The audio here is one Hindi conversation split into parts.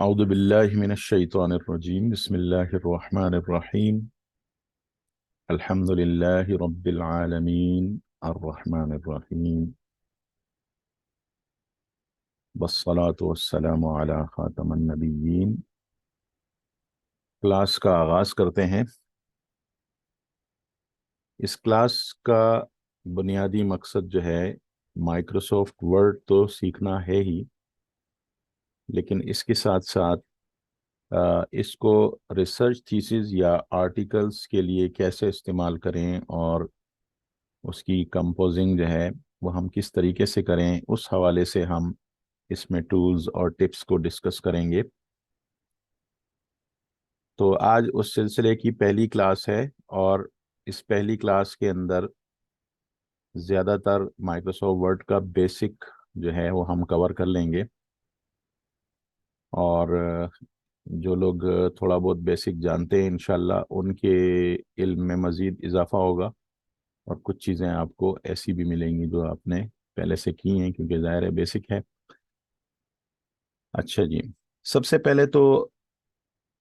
औज़ु बिल्लाहि मिनश शैतानिर रजीम बिस्मिल्लाहिर रहमानिर रहीम अल्हम्दुलिल्लाहि रब्बिल आलमीन अर्रहमानिर रहीम वस्सलातु वस्सलामु अला खातमिन नबिय्यीन। क्लास का आगाज़ करते हैं। इस क्लास का बुनियादी मकसद जो है, माइक्रोसॉफ्ट वर्ड तो सीखना है ही, लेकिन इसके साथ साथ इसको रिसर्च थीसिस या आर्टिकल्स के लिए कैसे इस्तेमाल करें और उसकी कंपोजिंग जो है वो हम किस तरीके से करें, उस हवाले से हम इसमें टूल्स और टिप्स को डिस्कस करेंगे। तो आज उस सिलसिले की पहली क्लास है और इस पहली क्लास के अंदर ज़्यादातर माइक्रोसॉफ्ट वर्ड का बेसिक जो है वो हम कवर कर लेंगे और जो लोग थोड़ा बहुत बेसिक जानते हैं इंशाल्लाह उनके इल्म में मज़ीद इजाफा होगा और कुछ चीज़ें आपको ऐसी भी मिलेंगी जो आपने पहले से की हैं, क्योंकि ज़ाहिर है बेसिक है। अच्छा जी, सबसे पहले तो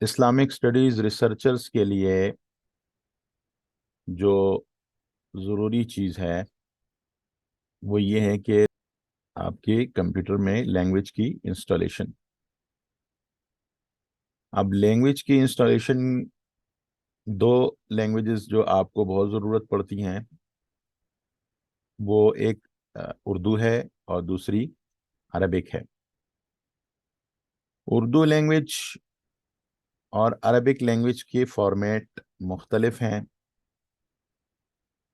इस्लामिक स्टडीज़ रिसर्चर्स के लिए जो ज़रूरी चीज़ है वो ये है कि आपके कंप्यूटर में लैंग्वेज की इंस्टॉलेशन। अब लैंग्वेज की इंस्टॉलेशन, दो लैंग्वेजेस जो आपको बहुत ज़रूरत पड़ती हैं वो एक उर्दू है और दूसरी अरबिक है। उर्दू लैंग्वेज और अरबिक लैंग्वेज के फॉर्मेट मुख्तलिफ हैं।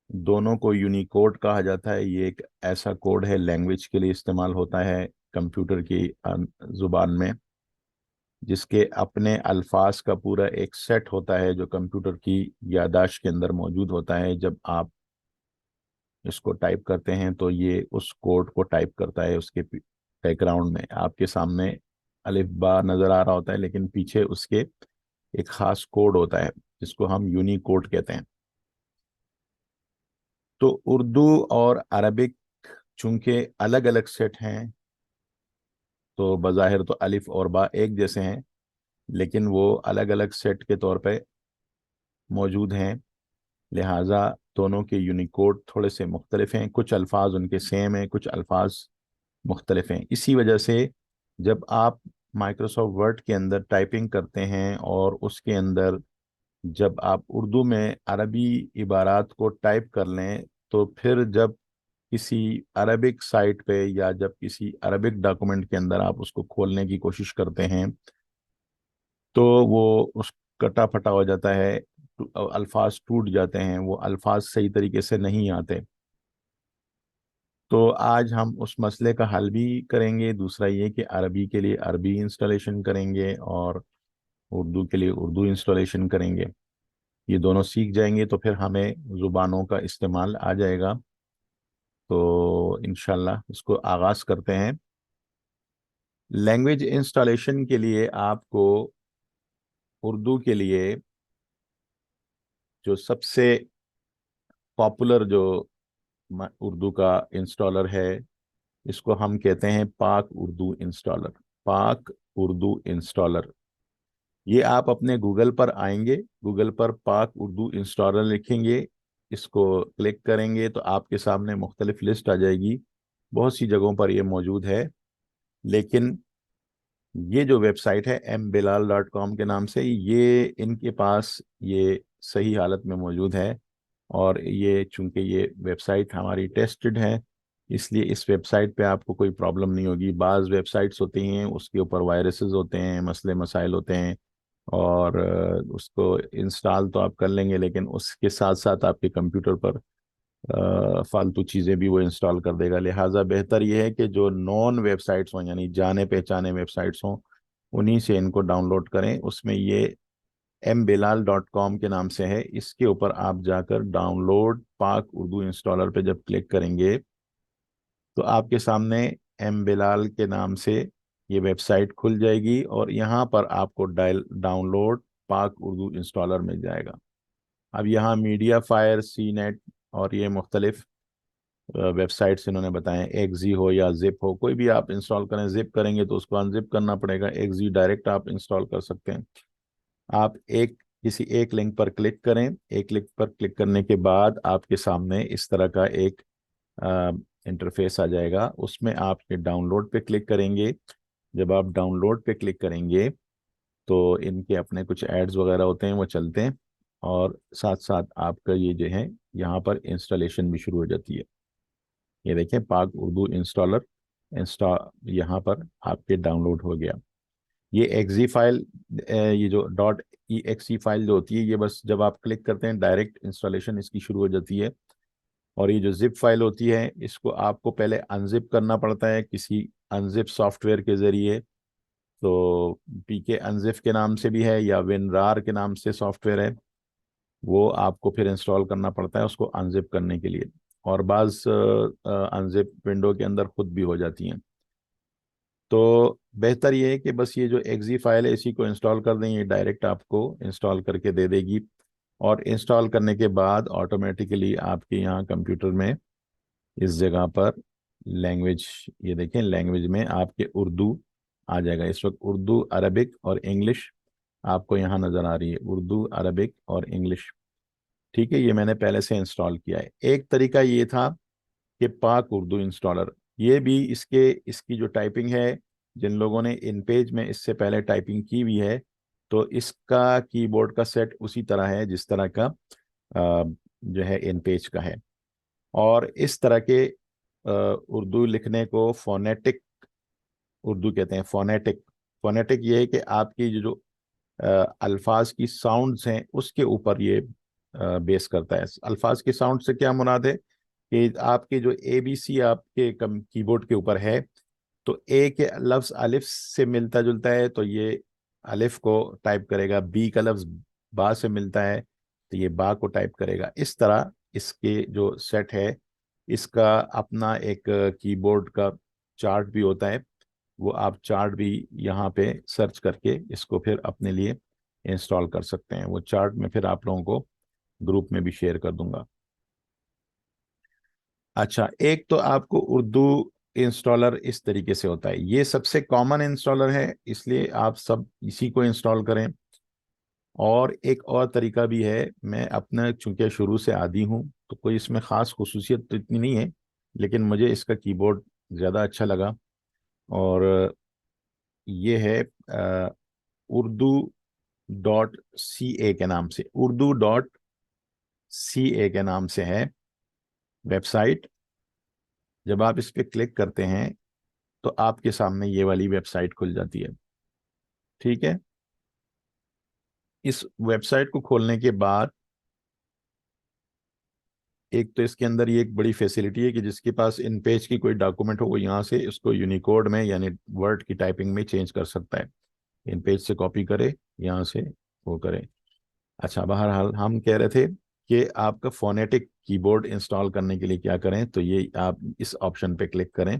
दोनों को यूनिकोड कहा जाता है। ये एक ऐसा कोड है, लैंग्वेज के लिए इस्तेमाल होता है कंप्यूटर की ज़ुबान में, जिसके अपने अल्फाज का पूरा एक सेट होता है जो कंप्यूटर की यादाश्त के अंदर मौजूद होता है। जब आप इसको टाइप करते हैं तो ये उस कोड को टाइप करता है। उसके बैकग्राउंड में आपके सामने अलिफ बा नज़र आ रहा होता है, लेकिन पीछे उसके एक ख़ास कोड होता है जिसको हम यूनिकोड कहते हैं। तो उर्दू और अरबिक चूंकि अलग अलग सेट हैं, तो बज़ाहिर तो अलिफ और बा एक जैसे हैं, लेकिन वो अलग अलग सेट के तौर पे मौजूद हैं। लिहाजा दोनों के यूनिकोड थोड़े से मुख्तलिफ हैं। कुछ अल्फाज उनके सेम हैं, कुछ अल्फाज मुख्तलिफ हैं। इसी वजह से जब आप माइक्रोसॉफ्ट वर्ड के अंदर टाइपिंग करते हैं और उसके अंदर जब आप उर्दू में अरबी इबारात को टाइप कर लें, तो फिर जब किसी अरबिक साइट पे या जब किसी अरबिक डॉक्यूमेंट के अंदर आप उसको खोलने की कोशिश करते हैं तो वो उस कटा फटा हो जाता है, अल्फाज टूट जाते हैं, वो अल्फाज सही तरीके से नहीं आते। तो आज हम उस मसले का हल भी करेंगे। दूसरा ये कि अरबी के लिए अरबी इंस्टॉलेशन करेंगे और उर्दू के लिए उर्दू इंस्टॉलेशन करेंगे। ये दोनों सीख जाएंगे तो फिर हमें ज़ुबानों का इस्तेमाल आ जाएगा। तो इंशाल्लाह इसको आगाज़ करते हैं। लैंग्वेज इंस्टॉलेशन के लिए आपको उर्दू के लिए जो सबसे पॉपुलर जो उर्दू का इंस्टॉलर है, इसको हम कहते हैं पाक उर्दू इंस्टॉलर। पाक उर्दू इंस्टॉलर, ये आप अपने गूगल पर आएंगे, गूगल पर पाक उर्दू इंस्टॉलर लिखेंगे, इसको क्लिक करेंगे तो आपके सामने मुख्तलिफ लिस्ट आ जाएगी। बहुत सी जगहों पर ये मौजूद है, लेकिन ये जो वेबसाइट है mbilal.com के नाम से, ये इनके पास ये सही हालत में मौजूद है। और ये चूंकि ये वेबसाइट हमारी टेस्टेड है, इसलिए इस वेबसाइट पे आपको कोई प्रॉब्लम नहीं होगी। बाज़ वेबसाइट्स होती हैं उसके ऊपर वायरसेस होते हैं, मसले मसाइल होते हैं, और उसको इंस्टॉल तो आप कर लेंगे, लेकिन उसके साथ साथ आपके कंप्यूटर पर फालतू चीज़ें भी वो इंस्टॉल कर देगा। लिहाजा बेहतर ये है कि जो नॉन वेबसाइट्स हों, यानी जाने पहचाने वेबसाइट्स हों, उन्हीं से इनको डाउनलोड करें। उसमें ये mbilal.com के नाम से है। इसके ऊपर आप जाकर डाउनलोड पाक उर्दू इंस्टॉलर पे जब क्लिक करेंगे तो आपके सामने mbilal के नाम से ये वेबसाइट खुल जाएगी और यहाँ पर आपको डाउनलोड पाक उर्दू इंस्टॉलर मिल जाएगा। अब यहाँ मीडिया फायर, सी नेट और ये मुख्तलिफ वेबसाइट्स इन्होंने बताए, एक्जी हो या जिप हो, कोई भी आप इंस्टॉल करें। जिप करेंगे तो उसको अनजिप करना पड़ेगा, एक्जी डायरेक्ट आप इंस्टॉल कर सकते हैं। आप किसी एक लिंक पर क्लिक करें। एक लिंक पर क्लिक करने के बाद आपके सामने इस तरह का एक इंटरफेस आ जाएगा, उसमें आप ये डाउनलोड पे क्लिक करेंगे। जब आप डाउनलोड पे क्लिक करेंगे तो इनके अपने कुछ एड्स वगैरह होते हैं, वो चलते हैं, और साथ साथ आपका ये जो है यहाँ पर इंस्टॉलेशन भी शुरू हो जाती है। ये देखें, पाक उर्दू इंस्टॉलर यहाँ पर आपके डाउनलोड हो गया। ये एक्जी फाइल, ये जो डॉट ई एक्सी फाइल जो होती है, ये बस जब आप क्लिक करते हैं डायरेक्ट इंस्टॉलेशन इसकी शुरू हो जाती है। और ये जो जिप फाइल होती है, इसको आपको पहले अनजिप करना पड़ता है किसी अनजिप सॉफ्टवेयर के जरिए। तो पीके अनजिप के नाम से भी है, या विनरार के नाम से सॉफ्टवेयर है, वो आपको फिर इंस्टॉल करना पड़ता है उसको अनजिप करने के लिए। और बाज़ अनजिप विंडो के अंदर खुद भी हो जाती हैं। तो बेहतर ये है कि बस ये जो एक्जी फाइल है इसी को इंस्टॉल कर दें, ये डायरेक्ट आपको इंस्टॉल करके दे देगी। और इंस्टॉल करने के बाद ऑटोमेटिकली आपके यहाँ कंप्यूटर में इस जगह पर लैंग्वेज, ये देखें लैंग्वेज में आपके उर्दू आ जाएगा। इस वक्त उर्दू, अरबिक और इंग्लिश आपको यहाँ नज़र आ रही है, उर्दू, अरबिक और इंग्लिश। ठीक है, ये मैंने पहले से इंस्टॉल किया है। एक तरीका ये था कि पाक उर्दू इंस्टॉलर, ये भी इसकी जो टाइपिंग है, जिन लोगों ने इन पेज में इससे पहले टाइपिंग की हुई है, तो इसका कीबोर्ड का सेट उसी तरह है जिस तरह का जो है इन पेज का है। और इस तरह के उर्दू लिखने को फोनेटिक उर्दू कहते हैं, फोनेटिक। फोनेटिक ये है कि आपकी जो अल्फाज की साउंड्स हैं उसके ऊपर ये बेस करता है। अल्फाज के साउंड से क्या मुराद है कि आपके जो ABC आपके कीबोर्ड के ऊपर है, तो ए के लफ्ज अलिफ से मिलता जुलता है तो ये अलिफ को टाइप करेगा, बी का लफ्ज बा से मिलता है तो ये बा को टाइप करेगा। इस तरह इसके जो सेट है, इसका अपना एक कीबोर्ड का चार्ट भी होता है। वो आप चार्ट भी यहाँ पे सर्च करके इसको फिर अपने लिए इंस्टॉल कर सकते हैं। वो चार्ट में फिर आप लोगों को ग्रुप में भी शेयर कर दूंगा। अच्छा, एक तो आपको उर्दू इंस्टॉलर इस तरीके से होता है, ये सबसे कॉमन इंस्टॉलर है, इसलिए आप सब इसी को इंस्टॉल करें। और एक और तरीका भी है, मैं अपना चूंकि शुरू से आदी हूँ तो कोई इसमें ख़ास खुसूसियत तो इतनी नहीं है, लेकिन मुझे इसका कीबोर्ड ज़्यादा अच्छा लगा। और ये है उर्दू .ca के नाम से, urdu.ca के नाम से है वेबसाइट। जब आप इस पर क्लिक करते हैं तो आपके सामने ये वाली वेबसाइट खुल जाती है। ठीक है, इस वेबसाइट को खोलने के बाद एक तो इसके अंदर ये एक बड़ी फैसिलिटी है कि जिसके पास इन पेज की कोई डॉक्यूमेंट हो वो यहाँ से उसको यूनिकोड में यानी वर्ड की टाइपिंग में चेंज कर सकता है। इन पेज से कॉपी करे, यहाँ से वो करे। अच्छा, बहरहाल हम कह रहे थे कि आपका फोनेटिक कीबोर्ड इंस्टॉल करने के लिए क्या करें, तो ये आप इस ऑप्शन पे क्लिक करें।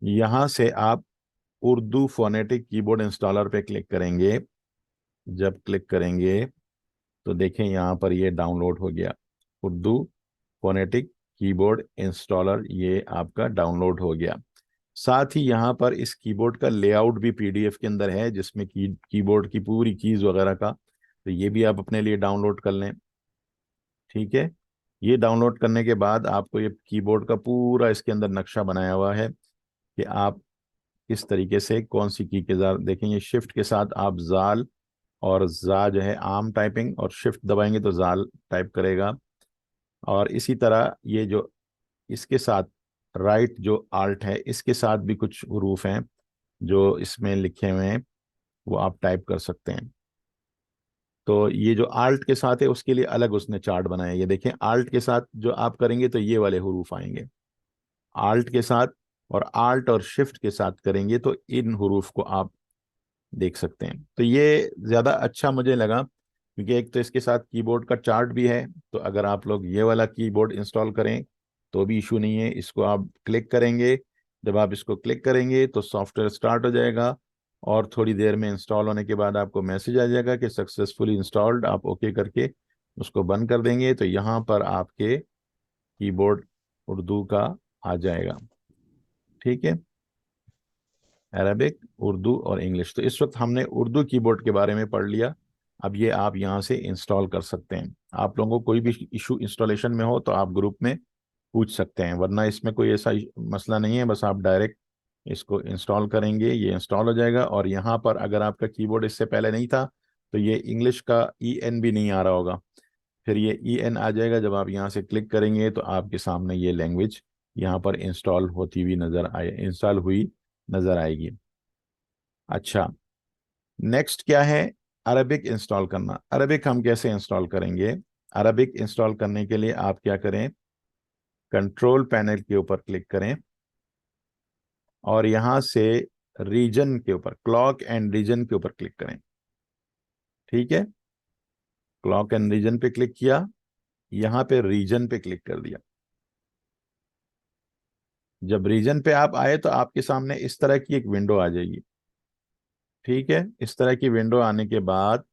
यहाँ से आप उर्दू फोनेटिक कीबोर्ड इंस्टॉलर पे क्लिक करेंगे। जब क्लिक करेंगे तो देखें यहाँ पर ये डाउनलोड हो गया, उर्दू फोनेटिक कीबोर्ड इंस्टॉलर, ये आपका डाउनलोड हो गया। साथ ही यहाँ पर इस कीबोर्ड का लेआउट भी PDF के अंदर है, जिसमें कीबोर्ड की पूरी कीज वगैरह का, तो ये भी आप अपने लिए डाउनलोड कर लें। ठीक है, ये डाउनलोड करने के बाद आपको ये कीबोर्ड का पूरा इसके अंदर नक्शा बनाया हुआ है कि आप किस तरीके से कौन सी की के साथ देखेंगे। शिफ्ट के साथ आप जाल और जा जो है आम टाइपिंग, और शिफ्ट दबाएंगे तो जाल टाइप करेगा। और इसी तरह ये जो इसके साथ राइट जो आल्ट है, इसके साथ भी कुछ हरूफ हैं जो इसमें लिखे हुए हैं, वो आप टाइप कर सकते हैं। तो ये जो आल्ट के साथ है उसके लिए अलग उसने चार्ट बनाया है। ये देखें, आल्ट के साथ जो आप करेंगे तो ये वाले हरूफ आएंगे आल्ट के साथ, और आल्ट और शिफ्ट के साथ करेंगे तो इन हरूफ को आप देख सकते हैं। तो ये ज़्यादा अच्छा मुझे लगा क्योंकि एक तो इसके साथ कीबोर्ड का चार्ट भी है, तो अगर आप लोग ये वाला कीबोर्ड इंस्टॉल करें तो भी इशू नहीं है। इसको आप क्लिक करेंगे, जब आप इसको क्लिक करेंगे तो सॉफ्टवेयर स्टार्ट हो जाएगा, और थोड़ी देर में इंस्टॉल होने के बाद आपको मैसेज आ जाएगा कि सक्सेसफुली इंस्टॉल्ड। आप ओके करके उसको बंद कर देंगे तो यहाँ पर आपके कीबोर्ड उर्दू का आ जाएगा। ठीक है, अरबिक, उर्दू और इंग्लिश। तो इस वक्त हमने उर्दू कीबोर्ड के बारे में पढ़ लिया। अब ये आप यहाँ से इंस्टॉल कर सकते हैं। आप लोगों को कोई भी इशू इंस्टॉलेशन में हो तो आप ग्रुप में पूछ सकते हैं, वरना इसमें कोई ऐसा मसला नहीं है। बस आप डायरेक्ट इसको इंस्टॉल करेंगे, ये इंस्टॉल हो जाएगा। और यहाँ पर अगर आपका कीबोर्ड इससे पहले नहीं था तो ये इंग्लिश का EN भी नहीं आ रहा होगा, फिर ये EN आ जाएगा। जब आप यहाँ से क्लिक करेंगे तो आपके सामने ये लैंग्वेज यहाँ पर इंस्टॉल हुई नजर आएगी। अच्छा, नेक्स्ट क्या है? अरबिक इंस्टॉल करना। अरबिक हम कैसे इंस्टॉल करेंगे? अरबिक इंस्टॉल करने के लिए आप क्या करें, कंट्रोल पैनल के ऊपर क्लिक करें और यहां से रीजन के ऊपर, क्लॉक एंड रीजन के ऊपर क्लिक करें। ठीक है, क्लॉक एंड रीजन पे क्लिक किया, यहां पे रीजन पे क्लिक कर दिया। जब रीजन पे आप आए तो आपके सामने इस तरह की एक विंडो आ जाएगी। ठीक है, इस तरह की विंडो आने के बाद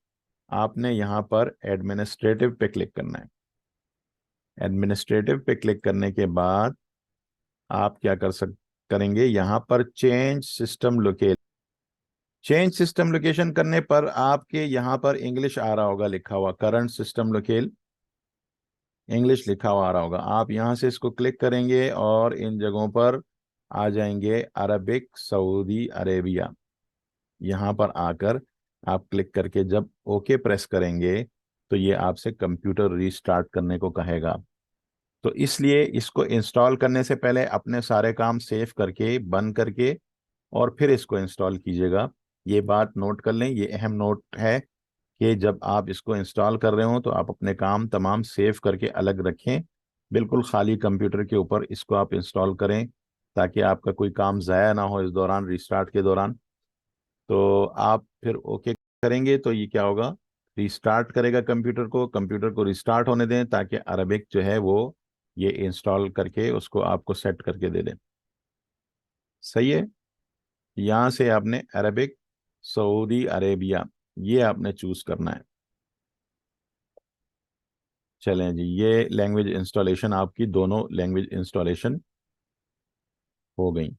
आपने यहां पर एडमिनिस्ट्रेटिव पे क्लिक करना है। एडमिनिस्ट्रेटिव पे क्लिक करने के बाद आप क्या करेंगे, यहां पर चेंज सिस्टम लोकेशन करने पर आपके यहां पर इंग्लिश आ रहा होगा लिखा हुआ, करंट सिस्टम लोकेल इंग्लिश लिखा हुआ आ रहा होगा। आप यहां से इसको क्लिक करेंगे और इन जगहों पर आ जाएंगे अरबिक सऊदी अरेबिया। यहां पर आकर आप क्लिक करके जब ओके प्रेस करेंगे तो ये आपसे कंप्यूटर रीस्टार्ट करने को कहेगा। तो इसलिए इसको इंस्टॉल करने से पहले अपने सारे काम सेव करके बंद करके और फिर इसको इंस्टॉल कीजिएगा। ये बात नोट कर लें, ये अहम नोट है कि जब आप इसको इंस्टॉल कर रहे हो तो आप अपने काम तमाम सेव करके अलग रखें। बिल्कुल खाली कंप्यूटर के ऊपर इसको आप इंस्टॉल करें ताकि आपका कोई काम ज़ाया ना हो इस दौरान, रीस्टार्ट के दौरान। तो आप फिर ओके करेंगे तो ये क्या होगा, रीस्टार्ट करेगा कंप्यूटर को रिस्टार्ट होने दें ताकि अरबिक जो है वो ये इंस्टॉल करके उसको आपको सेट करके दे दें। सही है, यहाँ से आपने अरबिक सऊदी अरेबिया ये आपने चूज करना है। चलें जी, ये लैंग्वेज इंस्टॉलेशन, आपकी दोनों लैंग्वेज इंस्टॉलेशन हो गई।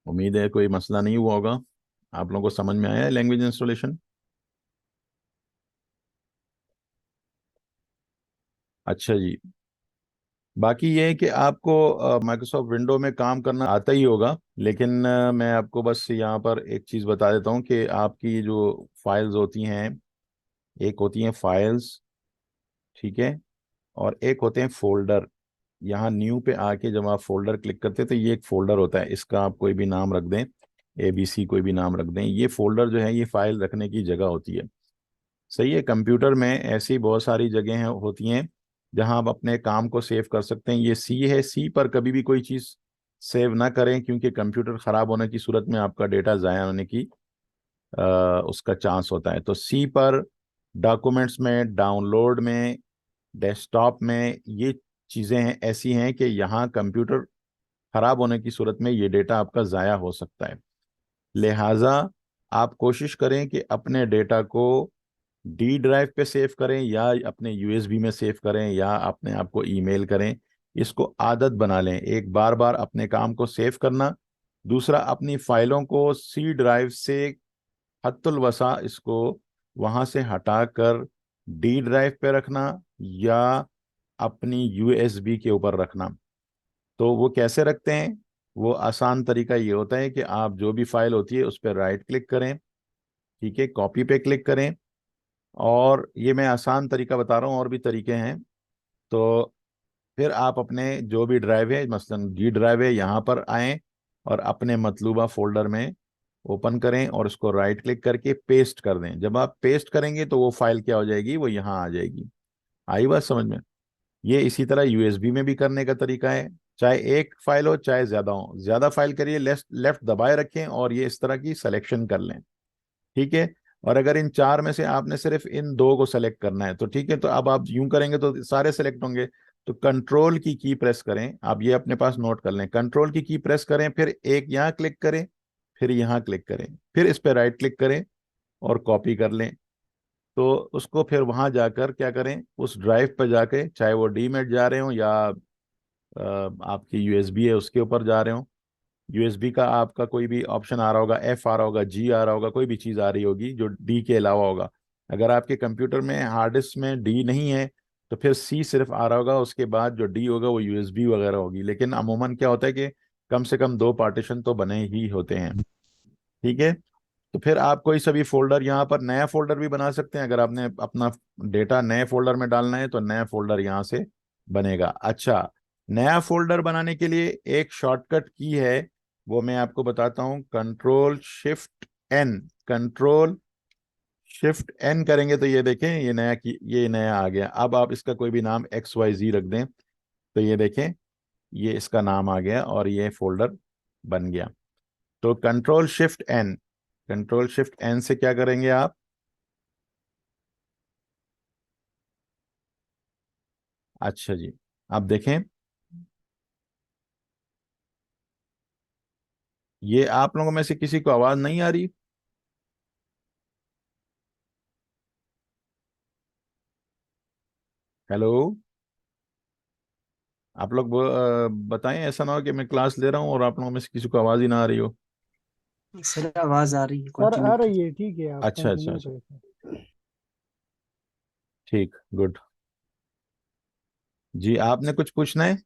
उम्मीद है कोई मसला नहीं हुआ होगा, आप लोगों को समझ में आया है लैंग्वेज इंस्टॉलेशन। अच्छा जी, बाकी ये है कि आपको माइक्रोसॉफ्ट विंडो में काम करना आता ही होगा, लेकिन मैं आपको बस यहाँ पर एक चीज़ बता देता हूँ कि आपकी जो फाइल्स होती हैं, एक होती हैं फाइल्स, ठीक है, और एक होते हैं फोल्डर। यहाँ न्यू पे आके जब आप फोल्डर क्लिक करते हैं तो ये एक फोल्डर होता है, इसका आप कोई भी नाम रख दें, ABC कोई भी नाम रख दें। ये फोल्डर जो है ये फाइल रखने की जगह होती है। सही है, कंप्यूटर में ऐसी बहुत सारी जगह होती हैं जहां आप अपने काम को सेव कर सकते हैं। ये C है, C पर कभी भी कोई चीज़ सेव ना करें क्योंकि कंप्यूटर ख़राब होने की सूरत में आपका डेटा ज़ाया होने की उसका चांस होता है। तो C पर डॉक्यूमेंट्स में, डाउनलोड में, डेस्कटॉप में, ये चीज़ें हैं ऐसी हैं कि यहाँ कंप्यूटर ख़राब होने की सूरत में ये डेटा आपका ज़ाया हो सकता है। लिहाजा आप कोशिश करें कि अपने डेटा को D ड्राइव पे सेव करें या अपने USB में सेव करें या अपने आप को ईमेल करें। इसको आदत बना लें एक बार बार अपने काम को सेव करना। दूसरा, अपनी फाइलों को C ड्राइव से हत्तुल वसा इसको वहां से हटाकर D ड्राइव पे रखना या अपनी USB के ऊपर रखना। तो वो कैसे रखते हैं? वो आसान तरीका ये होता है कि आप जो भी फाइल होती है उस पर राइट क्लिक करें, ठीक है, कॉपी पे क्लिक करें, और ये मैं आसान तरीका बता रहा हूँ, और भी तरीके हैं। तो फिर आप अपने जो भी ड्राइव है, मसलन D ड्राइव है, यहाँ पर आएं और अपने मतलूबा फोल्डर में ओपन करें और उसको राइट क्लिक करके पेस्ट कर दें। जब आप पेस्ट करेंगे तो वो फाइल क्या हो जाएगी, वो यहाँ आ जाएगी। आई बात समझ में? ये इसी तरह USB में भी करने का तरीका है, चाहे एक फाइल हो चाहे ज्यादा हो। ज्यादा फाइल करिए, लेफ्ट लेफ्ट दबाए रखें और ये इस तरह की सिलेक्शन कर लें, ठीक है। और अगर इन चार में से आपने सिर्फ इन दो को सेलेक्ट करना है तो ठीक है, तो अब आप यूं करेंगे तो सारे सेलेक्ट होंगे। तो कंट्रोल की प्रेस करें, आप ये अपने पास नोट कर लें, कंट्रोल की प्रेस करें, फिर एक यहाँ क्लिक करें, फिर यहाँ क्लिक करें, फिर इस पर राइट क्लिक करें और कॉपी कर लें। तो उसको फिर वहां जाकर क्या करें, उस ड्राइव पर जाके, चाहे वो डीमेट जा रहे हो या आपकी यूएसबी है उसके ऊपर जा रहे हो, यूएसबी का आपका कोई भी ऑप्शन आ रहा होगा, एफ आ रहा होगा, जी आ रहा होगा, कोई भी चीज़ आ रही होगी जो डी के अलावा होगा। अगर आपके कंप्यूटर में हार्ड डिस्क में डी नहीं है तो फिर सी सिर्फ आ रहा होगा, उसके बाद जो डी होगा वो यूएसबी वगैरह होगी। लेकिन अमूमन क्या होता है कि कम से कम दो पार्टीशन तो बने ही होते हैं। ठीक है। तो फिर आप कोई सभी फोल्डर यहाँ पर नया फोल्डर भी बना सकते हैं। अगर आपने अपना डेटा नए फोल्डर में डालना है तो नया फोल्डर यहाँ से बनेगा। अच्छा, नया फोल्डर बनाने के लिए एक शॉर्टकट की है, वो मैं आपको बताता हूँ। कंट्रोल शिफ्ट एन करेंगे तो ये देखें, ये नया आ गया। अब आप इसका कोई भी नाम एक्स वाई जी रख दें तो ये देखें, ये इसका नाम आ गया और ये फोल्डर बन गया। तो कंट्रोल शिफ्ट एन से क्या करेंगे आप? अच्छा जी, आप देखें, ये आप लोगों में से किसी को आवाज नहीं आ रही? हेलो, आप लोग बताएं, ऐसा ना हो कि मैं क्लास ले रहा हूँ और आप लोगों में से किसी को आवाज ही ना आ रही हो। सर आवाज आ रही है, सर आ कंटिन्यू रही कीजिए। है, ठीक है, आप अच्छा अच्छा कंटिन्यू अच्छा, करें सर। ठीक, गुड। जी, आपने कुछ पूछना है?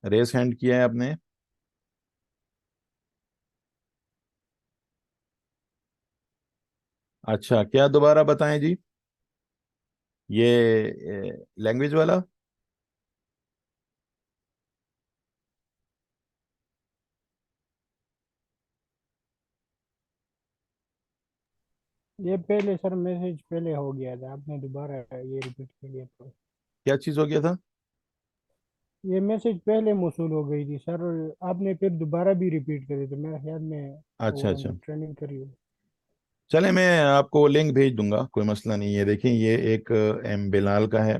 रेस हैंड किया है आपने? अच्छा, क्या दोबारा बताएं जी? ये लैंग्वेज वाला? ये पहले सर मैसेज पहले हो गया था, आपने दोबारा ये रिपीट कर दिया तो क्या चीज हो गया था? ये मैसेज पहले मौसूल हो गई थी सर। आपने फिर दोबारा भी रिपीट करी तो मेरे ख्याल में अच्छा वो अच्छा, ट्रेनिंग करी हो। चले, मैं आपको लिंक भेज दूंगा, कोई मसला नहीं है। देखें, ये एक एम बिलाल का है।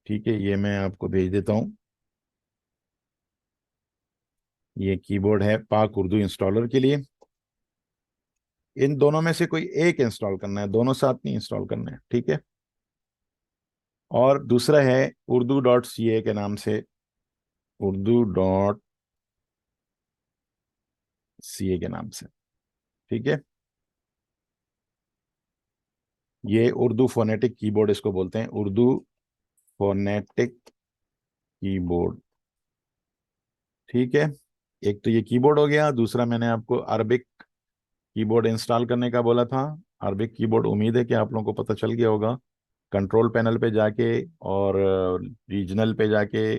ठीक है, ये मैं आपको भेज देता हूँ। ये कीबोर्ड है पाक उर्दू इंस्टॉलर के लिए। इन दोनों में से कोई एक इंस्टॉल करना है, दोनों साथ नहीं इंस्टॉल करना है। ठीक है। और दूसरा है urdu.ca के नाम से, urdu.ca के नाम से। ठीक है। ये उर्दू फोनेटिक कीबोर्ड इसको बोलते हैं, उर्दू फोनेटिक कीबोर्ड। ठीक है। एक तो ये कीबोर्ड हो गया, दूसरा मैंने आपको अरबिक कीबोर्ड इंस्टॉल करने का बोला था। अरबिक कीबोर्ड उम्मीद है कि आप लोगों को पता चल गया होगा। कंट्रोल पैनल पे जाके और रीजनल पे जाके,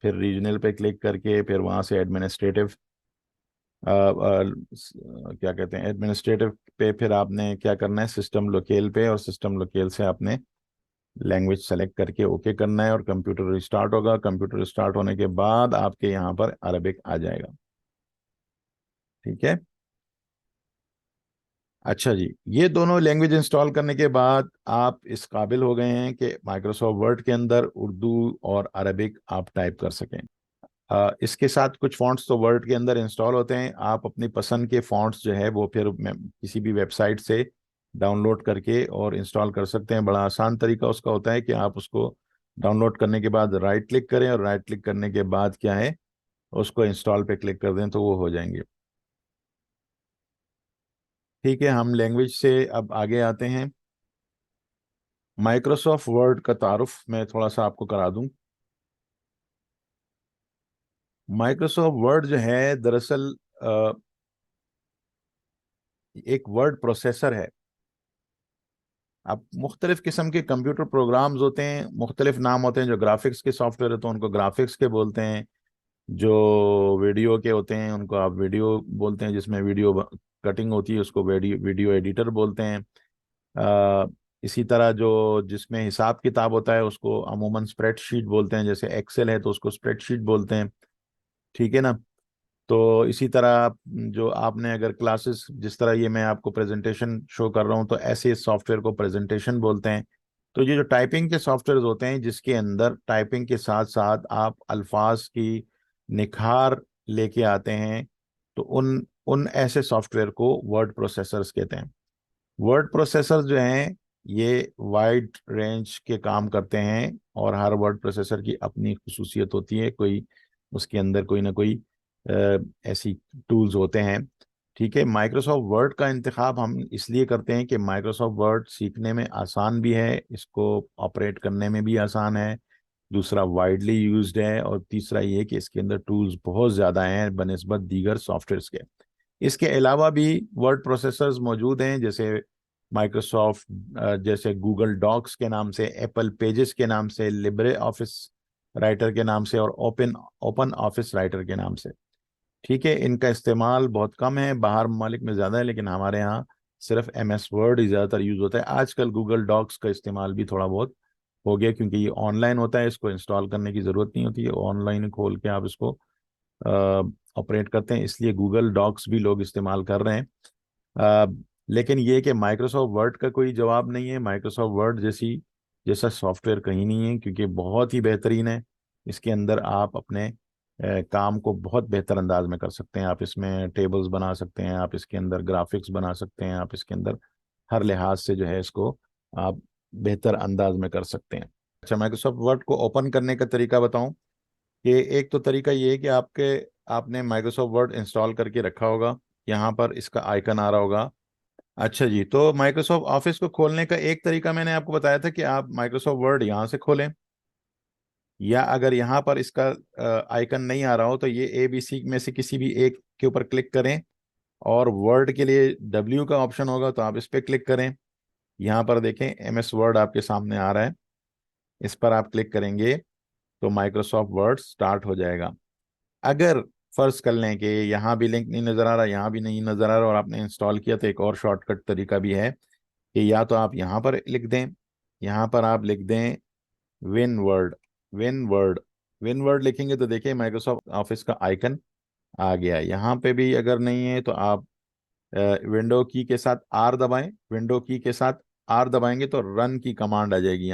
फिर रीजनल पे क्लिक करके, फिर वहाँ से एडमिनिस्ट्रेटिव, क्या कहते हैं, एडमिनिस्ट्रेटिव पे फिर आपने क्या करना है, सिस्टम लोकेल पे, और सिस्टम लोकेल से आपने लैंग्वेज सेलेक्ट करके ओके करना है और कंप्यूटर रिस्टार्ट होगा। कंप्यूटर रिस्टार्ट होने के बाद आपके यहाँ पर अरबिक आ जाएगा। ठीक है। अच्छा जी, ये दोनों लैंग्वेज इंस्टॉल करने के बाद आप इस काबिल हो गए हैं कि माइक्रोसॉफ्ट वर्ड के अंदर उर्दू और अरबिक आप टाइप कर सकें। इसके साथ कुछ फ़ॉन्ट्स तो वर्ड के अंदर इंस्टॉल होते हैं। आप अपनी पसंद के फ़ॉन्ट्स जो है वो फिर किसी भी वेबसाइट से डाउनलोड करके और इंस्टॉल कर सकते हैं। बड़ा आसान तरीका उसका होता है कि आप उसको डाउनलोड करने के बाद राइट क्लिक करें, और राइट क्लिक करने के बाद क्या है, उसको इंस्टॉल पे क्लिक कर दें तो वो हो जाएंगे। ठीक है, हम लैंग्वेज से अब आगे आते हैं। माइक्रोसॉफ्ट वर्ड का तारुफ मैं थोड़ा सा आपको करा दूं। माइक्रोसॉफ्ट वर्ड जो है दरअसल एक वर्ड प्रोसेसर है। अब मुख्तलिफ किस्म के कंप्यूटर प्रोग्राम्स होते हैं, मुख्तलिफ नाम होते हैं। जो ग्राफिक्स के सॉफ्टवेयर होते हैं उनको ग्राफिक्स के बोलते हैं, जो वीडियो के होते हैं उनको आप वीडियो बोलते हैं, जिसमें वीडियो कटिंग होती है उसको वीडियो वीडियो एडिटर बोलते हैं। अ, इसी तरह जो जिसमें हिसाब किताब होता है उसको अमूमन स्प्रेडशीट बोलते हैं, जैसे एक्सेल है तो उसको स्प्रेडशीट बोलते हैं। ठीक है ना। तो इसी तरह जो आपने अगर क्लासेस, जिस तरह ये मैं आपको प्रेजेंटेशन शो कर रहा हूँ, तो ऐसे इस सॉफ्टवेयर को प्रेजेंटेशन बोलते हैं। तो ये जो टाइपिंग के सॉफ्टवेयर होते हैं जिसके अंदर टाइपिंग के साथ साथ आप अल्फाज की निखार लेके आते हैं, तो उन उन ऐसे सॉफ्टवेयर को वर्ड प्रोसेसर्स कहते हैं। वर्ड प्रोसेसर जो हैं ये वाइड रेंज के काम करते हैं, और हर वर्ड प्रोसेसर की अपनी खुसूसियत होती है, कोई उसके अंदर कोई ना कोई ऐसी टूल्स होते हैं। ठीक है, माइक्रोसॉफ्ट वर्ड का इंतखाब हम इसलिए करते हैं कि माइक्रोसॉफ्ट वर्ड सीखने में आसान भी है, इसको ऑपरेट करने में भी आसान है, दूसरा वाइडली यूज्ड है, और तीसरा ये कि इसके अंदर टूल्स बहुत ज़्यादा हैं बनिस्बत दीगर सॉफ्टवेयर्स के। इसके अलावा भी वर्ड प्रोसेसर्स मौजूद हैं, जैसे माइक्रोसॉफ्ट, जैसे गूगल डॉक्स के नाम से, एप्पल पेजेस के नाम से, लिब्रे ऑफिस राइटर के नाम से, और ओपन ओपन ऑफिस राइटर के नाम से। ठीक है, इनका इस्तेमाल बहुत कम है, बाहर ममालिक में ज़्यादा है, लेकिन हमारे यहाँ सिर्फ MS वर्ड ही ज़्यादातर यूज़ होता है। आजकल गूगल डॉक्स का इस्तेमाल भी थोड़ा बहुत हो गया, क्योंकि ये ऑनलाइन होता है, इसको इंस्टॉल करने की ज़रूरत नहीं होती है, ऑनलाइन खोल के आप इसको ऑपरेट करते हैं, इसलिए गूगल डॉक्स भी लोग इस्तेमाल कर रहे हैं। अ, लेकिन ये कि माइक्रोसॉफ्ट वर्ड का कोई जवाब नहीं है, माइक्रोसॉफ्ट वर्ड जैसा सॉफ्टवेयर कहीं नहीं है, क्योंकि बहुत ही बेहतरीन है। इसके अंदर आप अपने काम को बहुत बेहतर अंदाज में कर सकते हैं, आप इसमें टेबल्स बना सकते हैं, आप इसके अंदर ग्राफिक्स बना सकते हैं, आप इसके अंदर हर लिहाज से जो है इसको आप बेहतर अंदाज में कर सकते हैं। अच्छा, माइक्रोसॉफ्ट वर्ड को ओपन करने का तरीका बताऊं कि एक तो तरीका ये है कि आपने माइक्रोसॉफ्ट वर्ड इंस्टॉल करके रखा होगा, यहाँ पर इसका आइकन आ रहा होगा। अच्छा जी, तो माइक्रोसॉफ्ट ऑफिस को खोलने का एक तरीका मैंने आपको बताया था कि आप माइक्रोसॉफ्ट वर्ड यहाँ से खोलें, या अगर यहाँ पर इसका आइकन नहीं आ रहा हो तो ये ABC में से किसी भी एक के ऊपर क्लिक करें, और वर्ड के लिए W का ऑप्शन होगा तो आप इस पर क्लिक करें। यहाँ पर देखें MS वर्ड आपके सामने आ रहा है, इस पर आप क्लिक करेंगे तो माइक्रोसॉफ्ट वर्ड स्टार्ट हो जाएगा। अगर फर्ज कर लें कि यहाँ भी लिंक नहीं नज़र आ रहा, यहाँ भी नहीं नज़र आ रहा, और आपने इंस्टॉल किया, तो एक और शॉर्टकट तरीका भी है कि या तो आप यहाँ पर लिख दें, यहाँ पर आप लिख दें win word, win word, win word लिखेंगे तो देखिए माइक्रोसॉफ्ट ऑफिस का आइकन आ गया। यहाँ पे भी अगर नहीं है तो आप विंडो की के साथ आर दबाएं, विंडो की के साथ आर दबाएंगे तो रन की कमांड आ जाएगी।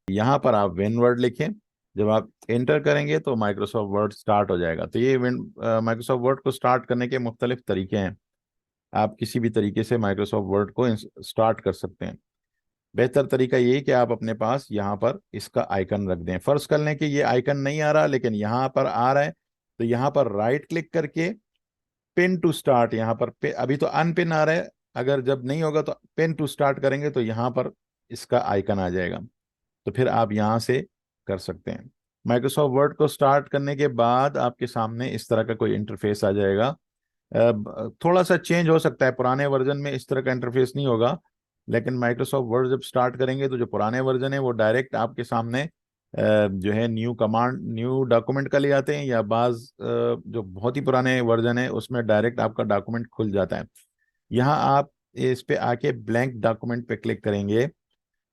यहाँ पर आप विन वर्ड लिखें, जब आप एंटर करेंगे तो माइक्रोसॉफ्ट वर्ड स्टार्ट हो जाएगा। तो ये माइक्रोसॉफ्ट वर्ड को स्टार्ट करने के मुख्तलिफ तरीके हैं, आप किसी भी तरीके से माइक्रोसॉफ्ट वर्ड को स्टार्ट कर सकते हैं। बेहतर तरीका ये है कि आप अपने पास यहाँ पर इसका आइकन रख दें। फर्ज कर लें कि ये आइकन नहीं आ रहा लेकिन यहाँ पर आ रहा है, तो यहाँ पर राइट क्लिक करके पिन टू स्टार्ट, यहाँ पर अभी तो अनपिन आ रहा है, अगर जब नहीं होगा तो पिन टू स्टार्ट करेंगे तो यहाँ पर इसका आइकन आ जाएगा, तो फिर आप यहाँ से कर सकते हैं। माइक्रोसॉफ्ट वर्ड को स्टार्ट करने के बाद आपके सामने इस तरह का कोई इंटरफेस आ जाएगा। थोड़ा सा चेंज हो सकता है, पुराने वर्जन में इस तरह का इंटरफेस नहीं होगा, लेकिन माइक्रोसॉफ्ट वर्ड जब स्टार्ट करेंगे तो जो पुराने वर्जन है वो डायरेक्ट आपके सामने जो है न्यू कमांड, न्यू डॉक्यूमेंट का ले आते हैं, या जो बहुत ही पुराने वर्जन है उसमें डायरेक्ट आपका डॉक्यूमेंट खुल जाता है। यहाँ आप इस पे आके ब्लैंक डॉक्यूमेंट पे क्लिक करेंगे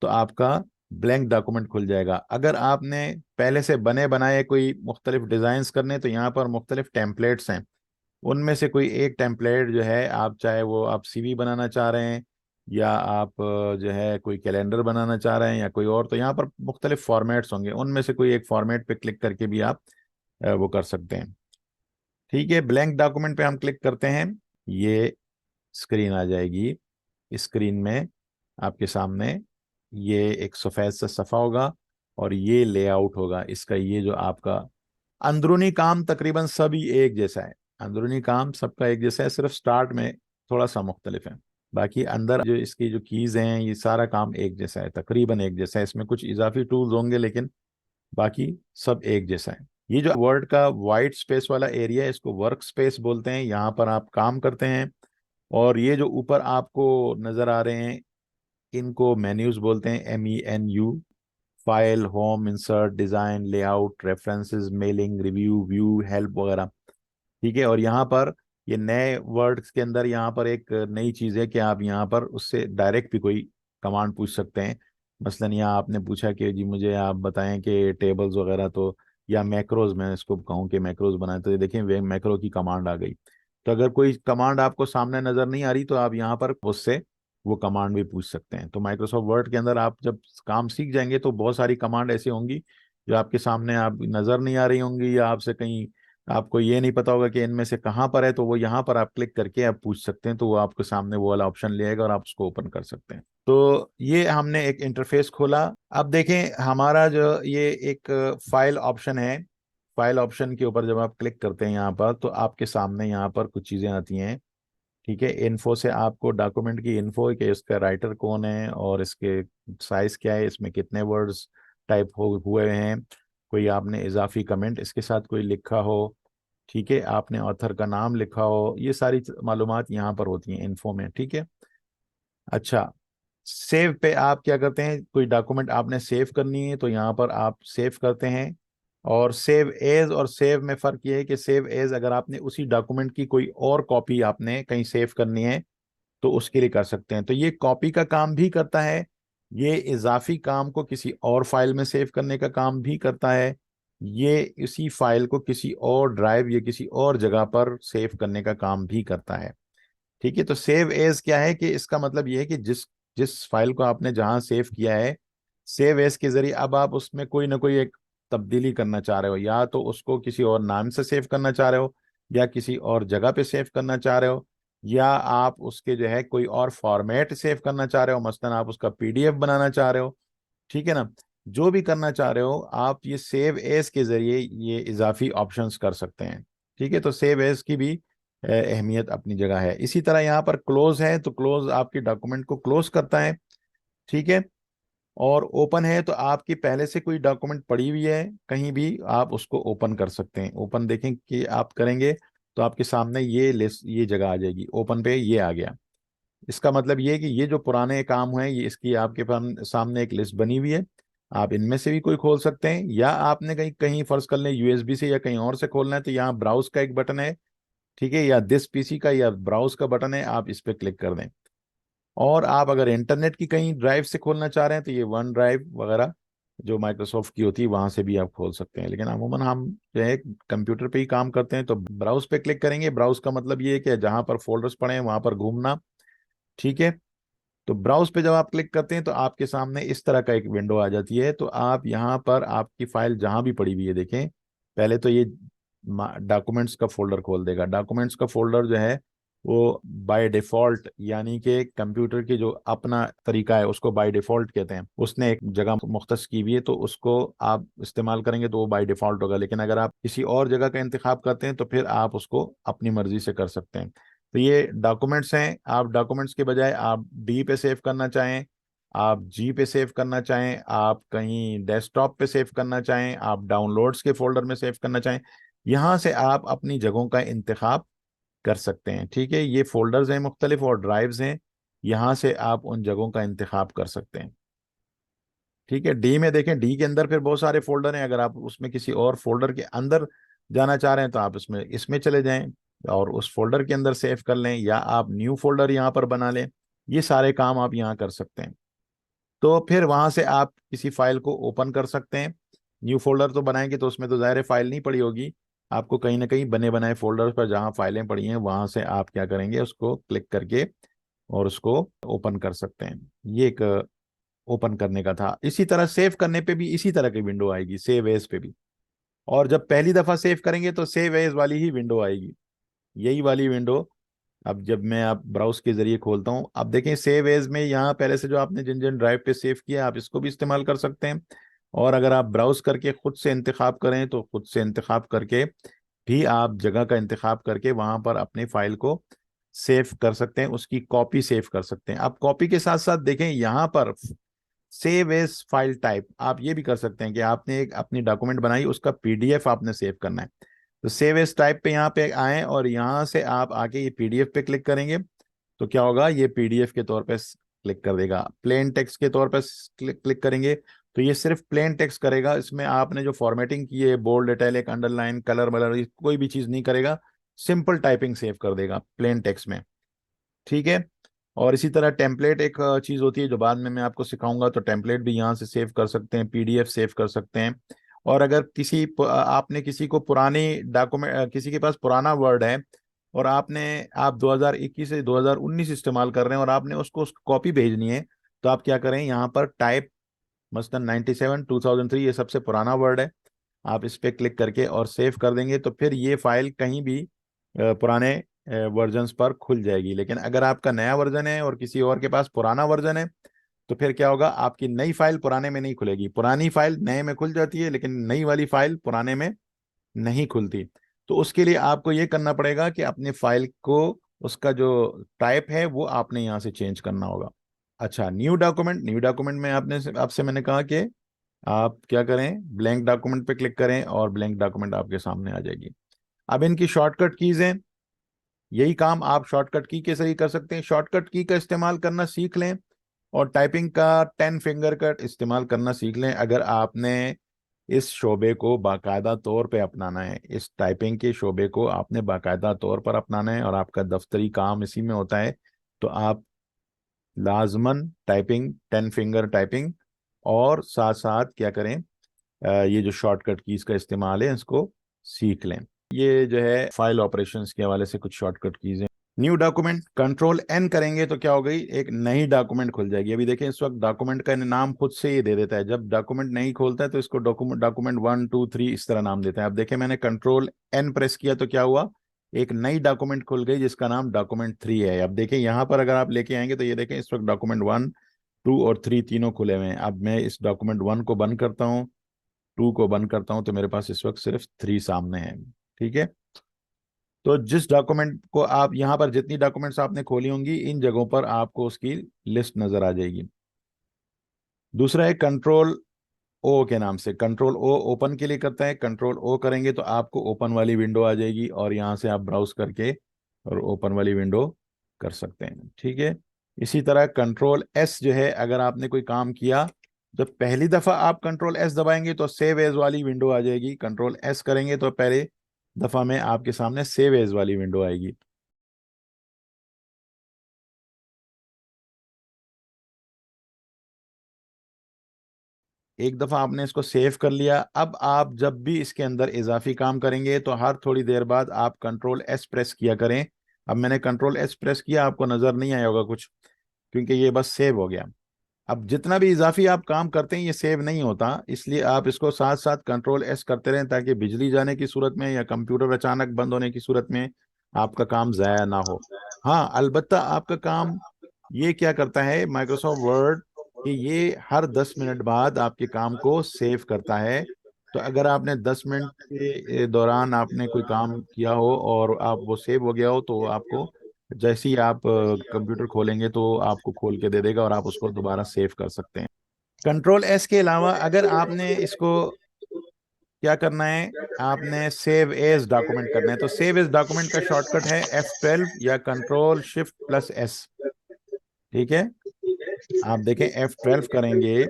तो आपका ब्लैंक डॉक्यूमेंट खुल जाएगा। अगर आपने पहले से बने बनाए कोई मुख्तलिफ डिज़ाइंस करने तो यहाँ पर मुख्तलिफ टेम्पलेट्स हैं, उनमें से कोई एक टेम्पलेट जो है, आप चाहे वो आप CV बनाना चाह रहे हैं, या आप जो है कोई कैलेंडर बनाना चाह रहे हैं, या कोई और, तो यहाँ पर मुख्तलिफ फॉर्मेट्स होंगे, उनमें से कोई एक फॉर्मेट पे क्लिक करके भी आप वो कर सकते हैं। ठीक है, ब्लैंक डॉक्यूमेंट पे हम क्लिक करते हैं, ये स्क्रीन आ जाएगी। स्क्रीन में आपके सामने ये एक सफ़ेद सा सफ़ा होगा, और ये लेआउट होगा इसका। ये जो आपका अंदरूनी काम तकरीबन सभी एक जैसा है, अंदरूनी काम सबका एक जैसा है, सिर्फ स्टार्ट में थोड़ा सा मुख्तलिफ है, बाकी अंदर जो इसकी जो कीज़ हैं ये सारा काम एक जैसा है, तकरीबन एक जैसा है। इसमें कुछ इजाफी टूल्स होंगे लेकिन बाकी सब एक जैसा है। ये जो वर्ड का वाइट स्पेस वाला एरिया है इसको वर्क स्पेस बोलते हैं, यहाँ पर आप काम करते हैं। और ये जो ऊपर आपको नज़र आ रहे हैं इनको मेन्यूज बोलते हैं, MENU। File, home, insert, design, layout, references, mailing, review, view, help वगैरह। ठीक है, और यहाँ पर ये नए वर्ड्स के अंदर यहाँ पर एक नई चीज़ है कि आप यहाँ पर उससे डायरेक्ट भी कोई कमांड पूछ सकते हैं। मसलन यहाँ आपने पूछा कि जी मुझे आप बताएं कि टेबल्स वगैरह, तो या मैक्रोज, मैं इसको कहूँ कि मैक्रोज बनाए, तो ये देखें वे मैक्रो की कमांड आ गई। तो अगर कोई कमांड आपको सामने नज़र नहीं आ रही तो आप यहाँ पर उससे वो कमांड भी पूछ सकते हैं। तो माइक्रोसॉफ्ट वर्ड के अंदर आप जब काम सीख जाएंगे तो बहुत सारी कमांड ऐसी होंगी जो आपके सामने आप नज़र नहीं आ रही होंगी, या आपसे कहीं आपको ये नहीं पता होगा कि इनमें से कहाँ पर है, तो वो यहाँ पर आप क्लिक करके आप पूछ सकते हैं, तो वो आपके सामने वो वाला ऑप्शन ले आएगा और आप उसको ओपन कर सकते हैं। तो ये हमने एक इंटरफेस खोला। अब देखें हमारा जो ये एक फाइल ऑप्शन है, फाइल ऑप्शन के ऊपर जब आप क्लिक करते हैं यहाँ पर, तो आपके सामने यहाँ पर कुछ चीज़ें आती हैं। ठीक है, इन्फो से आपको डॉक्यूमेंट की इन्फो कि इसका राइटर कौन है और इसके साइज क्या है, इसमें कितने वर्ड्स टाइप हो हुए हैं, कोई आपने इजाफी कमेंट इसके साथ कोई लिखा हो, ठीक है, आपने ऑथर का नाम लिखा हो, ये सारी मालूमात यहाँ पर होती हैं इन्फो में। ठीक है। अच्छा, सेव पे आप क्या करते हैं, कोई डॉक्यूमेंट आपने सेव करनी है तो यहाँ पर आप सेव करते हैं। और सेव एज और सेव में फ़र्क ये है कि सेव एज अगर आपने उसी डॉक्यूमेंट की कोई और कॉपी आपने कहीं सेव करनी है तो उसके लिए कर सकते हैं। तो ये कॉपी का काम भी करता है, ये इजाफी काम को किसी और फाइल में सेव करने का काम भी करता है, ये इसी फाइल को किसी और ड्राइव या किसी और जगह पर सेव करने का काम भी करता है। ठीक है। तो सेव एज क्या है कि इसका मतलब ये है कि जिस जिस फाइल को आपने जहां सेव किया है, सेव एज के जरिए अब आप उसमें कोई ना कोई एक तब्दीली करना चाह रहे हो, या तो उसको किसी और नाम से सेव करना चाह रहे हो, या किसी और जगह पे सेव करना चाह रहे हो, या आप उसके जो है कोई और फॉर्मेट सेव करना चाह रहे हो, मसलन आप उसका पीडीएफ बनाना चाह रहे हो। ठीक है ना, जो भी करना चाह रहे हो आप ये सेव एज के जरिए ये इजाफी ऑप्शंस कर सकते हैं। ठीक है, तो सेव एज की भी अहमियत अपनी जगह है। इसी तरह यहाँ पर क्लोज है, तो क्लोज आपकी डॉक्यूमेंट को क्लोज करता है। ठीक है। और ओपन है तो आपकी पहले से कोई डॉक्यूमेंट पड़ी हुई है कहीं भी, आप उसको ओपन कर सकते हैं। ओपन देखें कि आप करेंगे तो आपके सामने ये लिस्ट, ये जगह आ जाएगी, ओपन पे ये आ गया। इसका मतलब ये है कि ये जो पुराने काम हैं ये इसकी आपके सामने एक लिस्ट बनी हुई है, आप इनमें से भी कोई खोल सकते हैं, या आपने कहीं कहीं फर्ज कर लें यूएसबी से या कहीं और से खोलना है तो यहाँ ब्राउज का एक बटन है। ठीक है, या दिस पीसी का या ब्राउज का बटन है, आप इस पर क्लिक कर दें। और आप अगर इंटरनेट की कहीं ड्राइव से खोलना चाह रहे हैं तो ये वन ड्राइव वगैरह जो माइक्रोसॉफ्ट की होती है वहां से भी आप खोल सकते हैं। लेकिन अमूमन हम जो है कंप्यूटर पे ही काम करते हैं, तो ब्राउज पे क्लिक करेंगे। ब्राउज का मतलब ये है कि जहां पर फोल्डर्स पड़े हैं वहां पर घूमना। ठीक है। तो ब्राउज पे जब आप क्लिक करते हैं तो आपके सामने इस तरह का एक विंडो आ जाती है। तो आप यहाँ पर आपकी फाइल जहां भी पड़ी हुई है, देखें पहले तो ये डॉक्यूमेंट्स का फोल्डर खोल देगा। डॉक्यूमेंट्स का फोल्डर जो है वो बाय डिफॉल्ट, यानी कि कंप्यूटर की जो अपना तरीका है उसको बाय डिफॉल्ट कहते हैं, उसने एक जगह मुख्तस की हुई है, तो उसको आप इस्तेमाल करेंगे तो वो बाय डिफॉल्ट होगा। लेकिन अगर आप किसी और जगह का इंतखाब करते हैं तो फिर आप उसको अपनी मर्जी से कर सकते हैं। तो ये डॉक्यूमेंट्स हैं, आप डॉक्यूमेंट्स के बजाय आप डी पे सेव करना चाहें, आप जी पे सेव करना चाहें, आप कहीं डेस्कटॉप पे सेव करना चाहें, आप डाउनलोड्स के फोल्डर में सेव करना चाहें, यहाँ से आप अपनी जगहों का इंतखाब कर सकते हैं। ठीक है, ये फोल्डर्स हैं मुख्तलिफ और ड्राइव्स हैं, यहाँ से आप उन जगहों का इंतखाब कर सकते हैं। ठीक है, डी में देखें, डी के अंदर फिर बहुत सारे फोल्डर हैं, अगर आप उसमें किसी और फोल्डर के अंदर जाना चाह रहे हैं तो आप इसमें इसमें चले जाएं और उस फोल्डर के अंदर सेव कर लें, या आप न्यू फोल्डर यहाँ पर बना लें। ये सारे काम आप यहाँ कर सकते हैं। तो फिर वहां से आप किसी फाइल को ओपन कर सकते हैं। न्यू फोल्डर तो बनाएंगे तो उसमें तो ज़ाहिर है फाइल नहीं पड़ी होगी, आपको कहीं ना कहीं बने बनाए फोल्डर पर जहाँ फाइलें पड़ी हैं वहां से आप क्या करेंगे, उसको क्लिक करके और उसको ओपन कर सकते हैं। ये एक ओपन करने का था। इसी तरह सेव करने पे भी इसी तरह की विंडो आएगी, सेव एज पे भी। और जब पहली दफा सेव करेंगे तो सेव एज वाली ही विंडो आएगी, यही वाली विंडो। अब जब मैं आप ब्राउज के जरिए खोलता हूँ, अब देखें सेव एज में यहाँ पहले से जो आपने जिन जिन ड्राइव पे सेव किया आप इसको भी इस्तेमाल कर सकते हैं। और अगर आप ब्राउज करके खुद से इंतखाब करें तो खुद से इंतखाब करके भी आप जगह का इंतखाब करके वहां पर अपनी फाइल को सेव कर सकते हैं, उसकी कॉपी सेव कर सकते हैं। अब कॉपी के साथ साथ देखें यहाँ पर सेव एज फाइल टाइप, आप ये भी कर सकते हैं कि आपने एक अपनी डॉक्यूमेंट बनाई, उसका पीडीएफ आपने सेव करना है, तो सेव एज टाइप पे यहाँ पे आए और यहाँ से आप आके ये पीडीएफ पे क्लिक करेंगे तो क्या होगा, ये पीडीएफ के तौर पे क्लिक कर देगा। प्लेन टेक्स्ट के तौर पे क्लिक करेंगे तो ये सिर्फ प्लेन टेक्स्ट करेगा, इसमें आपने जो फॉर्मेटिंग की है बोल्ड इटैलिक अंडरलाइन कलर वलर कोई भी चीज़ नहीं करेगा, सिंपल टाइपिंग सेव कर देगा प्लेन टेक्स्ट में। ठीक है। और इसी तरह टेम्पलेट एक चीज़ होती है जो बाद में मैं आपको सिखाऊंगा, तो टेम्पलेट भी यहाँ से सेव कर सकते हैं, पीडीएफ सेव कर सकते हैं। और अगर आपने किसी को पुरानी डॉक्यूमेंट, किसी के पास पुराना वर्ड है और आप 2021 से 2019 इस्तेमाल कर रहे हैं और आपने उसको कॉपी भेजनी है, तो आप क्या करें, यहाँ पर टाइप मसलन 97 2003 ये सबसे पुराना वर्ड है, आप इस पे क्लिक करके और सेव कर देंगे तो फिर ये फाइल कहीं भी पुराने वर्जन्स पर खुल जाएगी। लेकिन अगर आपका नया वर्जन है और किसी और के पास पुराना वर्जन है तो फिर क्या होगा, आपकी नई फाइल पुराने में नहीं खुलेगी, पुरानी फाइल नए में खुल जाती है लेकिन नई वाली फाइल पुराने में नहीं खुलती। तो उसके लिए आपको ये करना पड़ेगा कि अपनी फाइल को, उसका जो टाइप है वो आपने यहाँ से चेंज करना होगा। अच्छा, न्यू डॉक्यूमेंट में आपने आपसे मैंने कहा कि आप क्या करें, ब्लैंक डॉक्यूमेंट पे क्लिक करें और ब्लैंक डॉक्यूमेंट आपके सामने आ जाएगी। अब इनकी शॉर्टकट कीज हैं, यही काम आप शॉर्टकट की के जरिए कर सकते हैं। शॉर्टकट की का इस्तेमाल करना सीख लें और टाइपिंग का 10 फिंगर का इस्तेमाल करना सीख लें। अगर आपने इस शोबे को बाकायदा तौर पे अपनाना है, इस टाइपिंग के शोबे को आपने बाकायदा तौर पर अपनाना है और आपका दफ्तरी काम इसी में होता है, तो आप लाजमन टाइपिंग, 10 फिंगर टाइपिंग और साथ साथ क्या करें, ये जो शॉर्टकट कीज का इस्तेमाल है इसको सीख लें। ये जो है फाइल ऑपरेशंस के हवाले से कुछ शॉर्टकट कीज हैं। न्यू डॉक्यूमेंट, कंट्रोल एन करेंगे तो क्या हो गई, एक नई डॉक्यूमेंट खुल जाएगी। अभी देखें इस वक्त डॉक्यूमेंट का नाम खुद से ही दे देता है, जब डॉक्यूमेंट नहीं खोलता है तो इसको डॉक्यूमेंट डॉक्यूमेंट 1 2 3 इस तरह नाम देता है। अब देखें मैंने कंट्रोल एन प्रेस किया तो क्या हुआ, एक नई डॉक्यूमेंट खुल गई जिसका नाम डॉक्यूमेंट 3 है। अब देखें यहाँ पर अगर आप लेके आएंगे तो ये देखें इस वक्त डॉक्यूमेंट 1 2 और 3 तीनों खुले हुए हैं। अब मैं इस डॉक्यूमेंट 1 को बंद करता हूँ, 2 को बंद करता हूं, तो मेरे पास इस वक्त सिर्फ 3 सामने है। ठीक है, तो जिस डॉक्यूमेंट को आप यहां पर, जितनी डॉक्यूमेंट्स आपने खोली होंगी इन जगहों पर आपको उसकी लिस्ट नजर आ जाएगी। दूसरा है कंट्रोल ओ के नाम से, कंट्रोल ओ ओपन के लिए करता है। कंट्रोल ओ करेंगे तो आपको ओपन वाली विंडो आ जाएगी और यहां से आप ब्राउज करके और ओपन वाली विंडो कर सकते हैं। ठीक है, इसी तरह कंट्रोल एस जो है, अगर आपने कोई काम किया, जब पहली दफा आप कंट्रोल एस दबाएंगे तो सेव एज वाली विंडो आ जाएगी। कंट्रोल एस करेंगे तो पहले दफा में आपके सामने सेव एज वाली विंडो आएगी। एक दफा आपने इसको सेव कर लिया, अब आप जब भी इसके अंदर इजाफी काम करेंगे तो हर थोड़ी देर बाद आप कंट्रोल एस प्रेस किया करें। अब मैंने कंट्रोल एस प्रेस किया, आपको नजर नहीं आया होगा कुछ, क्योंकि ये बस सेव हो गया। अब जितना भी इजाफी आप काम करते हैं ये सेव नहीं होता, इसलिए आप इसको साथ साथ कंट्रोल एस करते रहें ताकि बिजली जाने की सूरत में या कंप्यूटर अचानक बंद होने की सूरत में आपका काम जाया ना हो। हाँ, अलबत्ता आपका काम ये क्या करता है माइक्रोसॉफ्ट वर्ड, कि ये हर 10 मिनट बाद आपके काम को सेव करता है। तो अगर आपने 10 मिनट के दौरान आपने कोई काम किया हो और आप वो सेव हो गया हो तो आपको जैसे ही आप कंप्यूटर खोलेंगे तो आपको खोल के दे देगा और आप उसको दोबारा सेव कर सकते हैं। कंट्रोल एस के अलावा अगर आपने इसको क्या करना है, आपने सेव एज डॉक्यूमेंट करना है, तो सेव एज डॉक्यूमेंट का शॉर्टकट है F12 या कंट्रोल Shift+S। ठीक है, आप देखें F12 करेंगे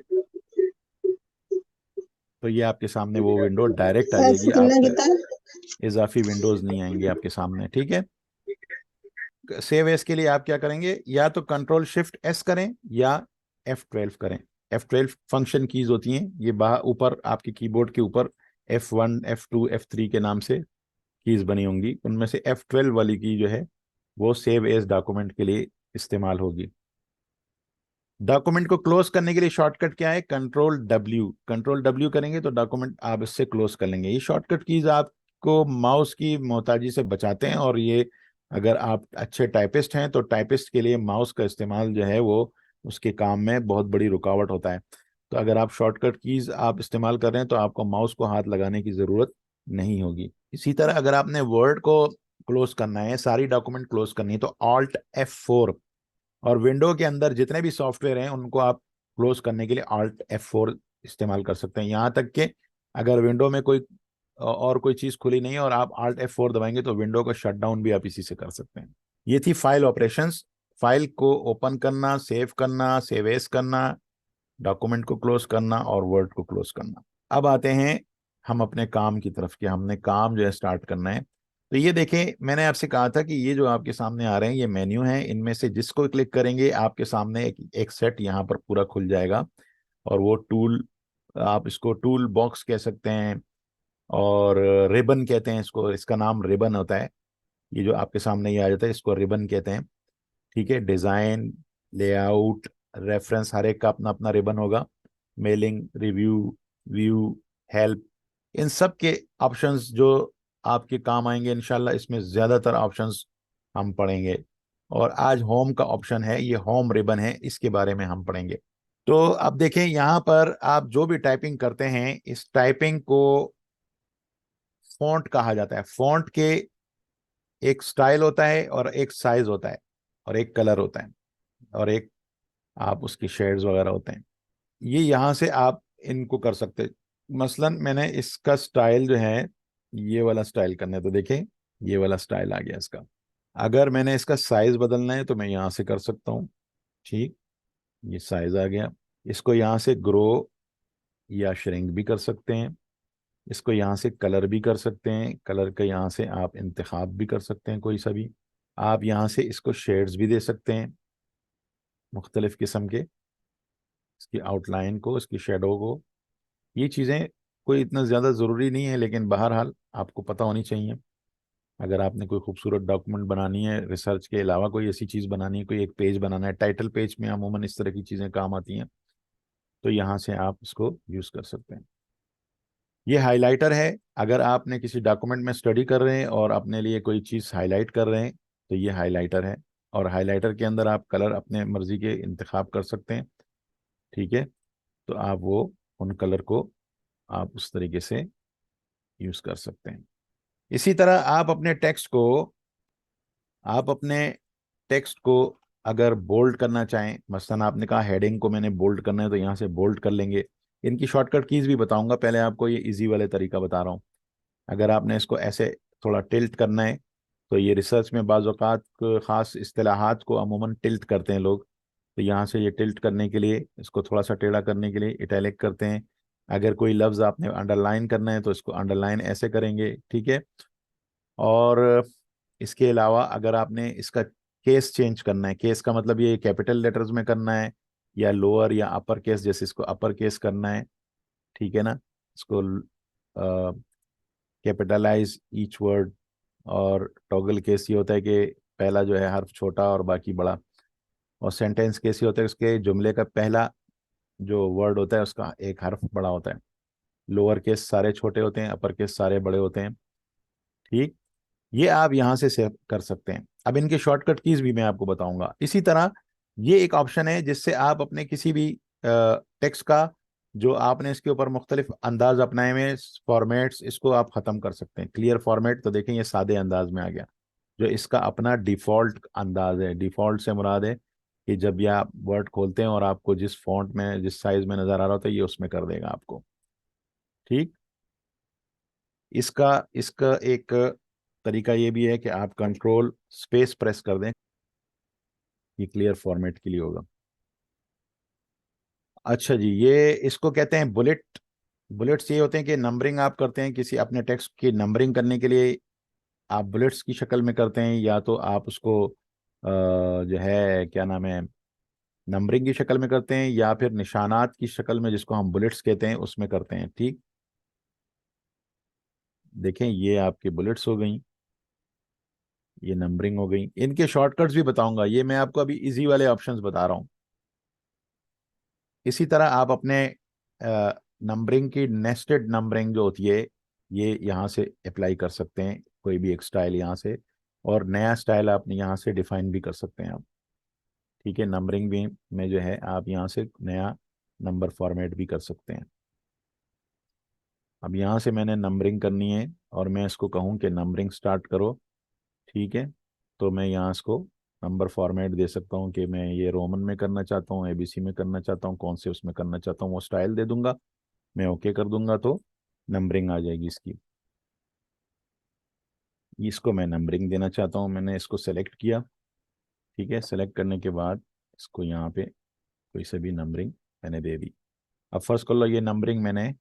तो ये आपके सामने वो विंडो डायरेक्ट आ जाएगी, आप इजाफी विंडोज नहीं आएंगे आपके सामने। ठीक है, सेव एस के लिए आप क्या करेंगे, या तो कंट्रोल Shift+S करें या F12 करें। F12 फंक्शन कीज होती हैं, ये बाहर ऊपर आपके कीबोर्ड के ऊपर F1 F2 F3 के नाम से कीज बनी होंगी, उनमें से F12 वाली की जो है वो सेव एज डॉक्यूमेंट के लिए इस्तेमाल होगी। डॉक्यूमेंट को क्लोज करने के लिए शॉर्टकट क्या है, कंट्रोल W करेंगे तो डॉक्यूमेंट आप इससे क्लोज कर लेंगे। ये शॉर्टकट कीज आपको माउस की मोहताजी से बचाते हैं, और ये अगर आप अच्छे टाइपिस्ट हैं तो टाइपिस्ट के लिए माउस का इस्तेमाल जो है वो उसके काम में बहुत बड़ी रुकावट होता है। तो अगर आप शॉर्टकट कीज आप इस्तेमाल कर रहे हैं तो आपको माउस को हाथ लगाने की ज़रूरत नहीं होगी। इसी तरह अगर आपने वर्ड को क्लोज करना है, सारी डॉक्यूमेंट क्लोज करनी है, तो Alt F4, और विंडो के अंदर जितने भी सॉफ्टवेयर हैं उनको आप क्लोज करने के लिए Alt F4 इस्तेमाल कर सकते हैं। यहाँ तक कि अगर विंडो में कोई और कोई चीज़ खुली नहीं है और आप Alt F4 दबाएंगे तो विंडो को शट डाउन भी आप इसी से कर सकते हैं। ये थी फाइल ऑपरेशंस, फाइल को ओपन करना, सेव करना, सेव एज करना, डॉक्यूमेंट को क्लोज करना और वर्ड को क्लोज करना। अब आते हैं हम अपने काम की तरफ, कि हमने काम जो है स्टार्ट करना है। तो ये देखें, मैंने आपसे कहा था कि ये जो आपके सामने आ रहे हैं ये मेन्यू है, इनमें से जिसको क्लिक करेंगे आपके सामने एक सेट यहाँ पर पूरा खुल जाएगा। और वो टूल, आप इसको टूल बॉक्स कह सकते हैं और रिबन कहते हैं इसको, इसका नाम रिबन होता है। ये जो आपके सामने ये आ जाता है इसको रिबन कहते हैं। ठीक है, डिज़ाइन, लेआउट, रेफरेंस, हर एक का अपना अपना रिबन होगा। मेलिंग, रिव्यू, व्यू, हेल्प, इन सब के ऑप्शंस जो आपके काम आएंगे इंशाल्लाह, इसमें ज़्यादातर ऑप्शंस हम पढ़ेंगे। और आज होम का ऑप्शन है, ये होम रिबन है, इसके बारे में हम पढ़ेंगे। तो अब देखें, यहाँ पर आप जो भी टाइपिंग करते हैं, इस टाइपिंग को फॉन्ट कहा जाता है। फॉन्ट के एक स्टाइल होता है और एक साइज होता है और एक कलर होता है और एक आप उसकी शेड्स वगैरह होते हैं। ये यहाँ से आप इनको कर सकते हैं। मसलन मैंने इसका स्टाइल जो है, ये वाला स्टाइल करना है, तो देखें ये वाला स्टाइल आ गया इसका। अगर मैंने इसका साइज बदलना है तो मैं यहाँ से कर सकता हूँ। ठीक, ये साइज आ गया। इसको यहाँ से ग्रो या श्रिंक भी कर सकते हैं। इसको यहाँ से कलर भी कर सकते हैं, कलर का यहाँ से आप इंतखाब भी कर सकते हैं कोई सा भी। आप यहाँ से इसको शेड्स भी दे सकते हैं मुख्तलिफ किस्म के, इसकी आउटलाइन को, इसकी शेडो को। ये चीज़ें कोई इतना ज़्यादा ज़रूरी नहीं है, लेकिन बहरहाल आपको पता होनी चाहिए। अगर आपने कोई खूबसूरत डॉक्यूमेंट बनानी है, रिसर्च के अलावा कोई ऐसी चीज़ बनानी है, कोई एक पेज बनाना है, टाइटल पेज में अमूमन इस तरह की चीज़ें काम आती हैं, तो यहाँ से आप इसको यूज़ कर सकते हैं। ये हाइलाइटर है। अगर आपने किसी डॉक्यूमेंट में स्टडी कर रहे हैं और अपने लिए कोई चीज़ हाईलाइट कर रहे हैं, तो ये हाइलाइटर है। और हाइलाइटर के अंदर आप कलर अपने मर्जी के इंतखाब कर सकते हैं। ठीक है, तो आप वो उन कलर को आप उस तरीके से यूज़ कर सकते हैं। इसी तरह आप अपने टेक्स्ट को अगर बोल्ड करना चाहें, मसलन आपने कहा हेडिंग को मैंने बोल्ड करना है, तो यहाँ से बोल्ड कर लेंगे। इनकी शॉर्टकट कीज भी बताऊंगा, पहले आपको ये इजी वाले तरीका बता रहा हूँ। अगर आपने इसको ऐसे थोड़ा टिल्ट करना है, तो ये रिसर्च में बाज़ औक़ात ख़ास इस्तिलाहात को अमूमन टिल्ट करते हैं लोग। तो यहाँ से ये टिल्ट करने के लिए, इसको थोड़ा सा टेढ़ा करने के लिए इटैलिक करते हैं। अगर कोई लफ्ज़ आपने अंडरलाइन करना है तो इसको अंडरलाइन ऐसे करेंगे। ठीक है, और इसके अलावा अगर आपने इसका केस चेंज करना है, केस का मतलब ये कैपिटल लेटर्स में करना है या लोअर या अपर केस, जैसे इसको अपर केस करना है, ठीक है ना, इसको कैपिटलाइज ईच वर्ड। और टॉगल केस ये होता है कि पहला जो है हर्फ छोटा और बाकी बड़ा। और सेंटेंस केस ये होता है उसके जुमले का पहला जो वर्ड होता है उसका एक हर्फ बड़ा होता है। लोअर केस सारे छोटे होते हैं, अपर केस सारे बड़े होते हैं। ठीक, ये आप यहाँ से सेव कर सकते हैं। अब इनके शॉर्टकट कीज भी मैं आपको बताऊंगा। इसी तरह ये एक ऑप्शन है जिससे आप अपने किसी भी टेक्स्ट का जो आपने इसके ऊपर मुख्तलिफ अंदाज अपनाए हुए फॉर्मेट्स, इसको आप ख़त्म कर सकते हैं। क्लियर फॉर्मेट, तो देखें ये सादे अंदाज में आ गया, जो इसका अपना डिफ़ॉल्ट अंदाज है। डिफ़ॉल्ट से मुराद है कि जब ये आप वर्ड खोलते हैं और आपको जिस फॉन्ट में, जिस साइज़ में नज़र आ रहा होता है, ये उसमें कर देगा आपको। ठीक, इसका इसका एक तरीका ये भी है कि आप कंट्रोल स्पेस प्रेस कर दें, ये क्लियर फॉर्मेट के लिए होगा। अच्छा जी, ये इसको कहते हैं बुलेट। बुलेट्स ये होते हैं कि नंबरिंग आप करते हैं, किसी अपने टेक्स्ट की नंबरिंग करने के लिए आप बुलेट्स की शक्ल में करते हैं, या तो आप उसको जो है क्या नाम है, नंबरिंग की शक्ल में करते हैं, या फिर निशानात की शक्ल में जिसको हम बुलेट्स कहते हैं उसमें करते हैं। ठीक, देखें ये आपकी बुलेट्स हो गई, ये नंबरिंग हो गई। इनके शॉर्टकट्स भी बताऊंगा, ये मैं आपको अभी इजी वाले ऑप्शंस बता रहा हूँ। इसी तरह आप अपने नंबरिंग की नेस्टेड नंबरिंग जो होती है, ये यहाँ से अप्लाई कर सकते हैं, कोई भी एक स्टाइल यहाँ से, और नया स्टाइल आप यहाँ से डिफाइन भी कर सकते हैं आप। ठीक है, नंबरिंग भी में जो है आप यहाँ से नया नंबर फॉर्मेट भी कर सकते हैं। अब यहाँ से मैंने नंबरिंग करनी है और मैं इसको कहूँ कि नंबरिंग स्टार्ट करो। ठीक है, तो मैं यहाँ इसको नंबर फॉर्मेट दे सकता हूँ कि मैं ये रोमन में करना चाहता हूँ, एबीसी में करना चाहता हूँ, कौन से उसमें करना चाहता हूँ, वो स्टाइल दे दूंगा। मैं ओके कर दूंगा तो नंबरिंग आ जाएगी इसकी। इसको मैं नंबरिंग देना चाहता हूँ, मैंने इसको सेलेक्ट किया। ठीक है, सेलेक्ट करने के बाद इसको यहाँ पे कोई से भी नंबरिंग मैंने दे दी। अब फर्स्ट कर लो, ये नंबरिंग मैंने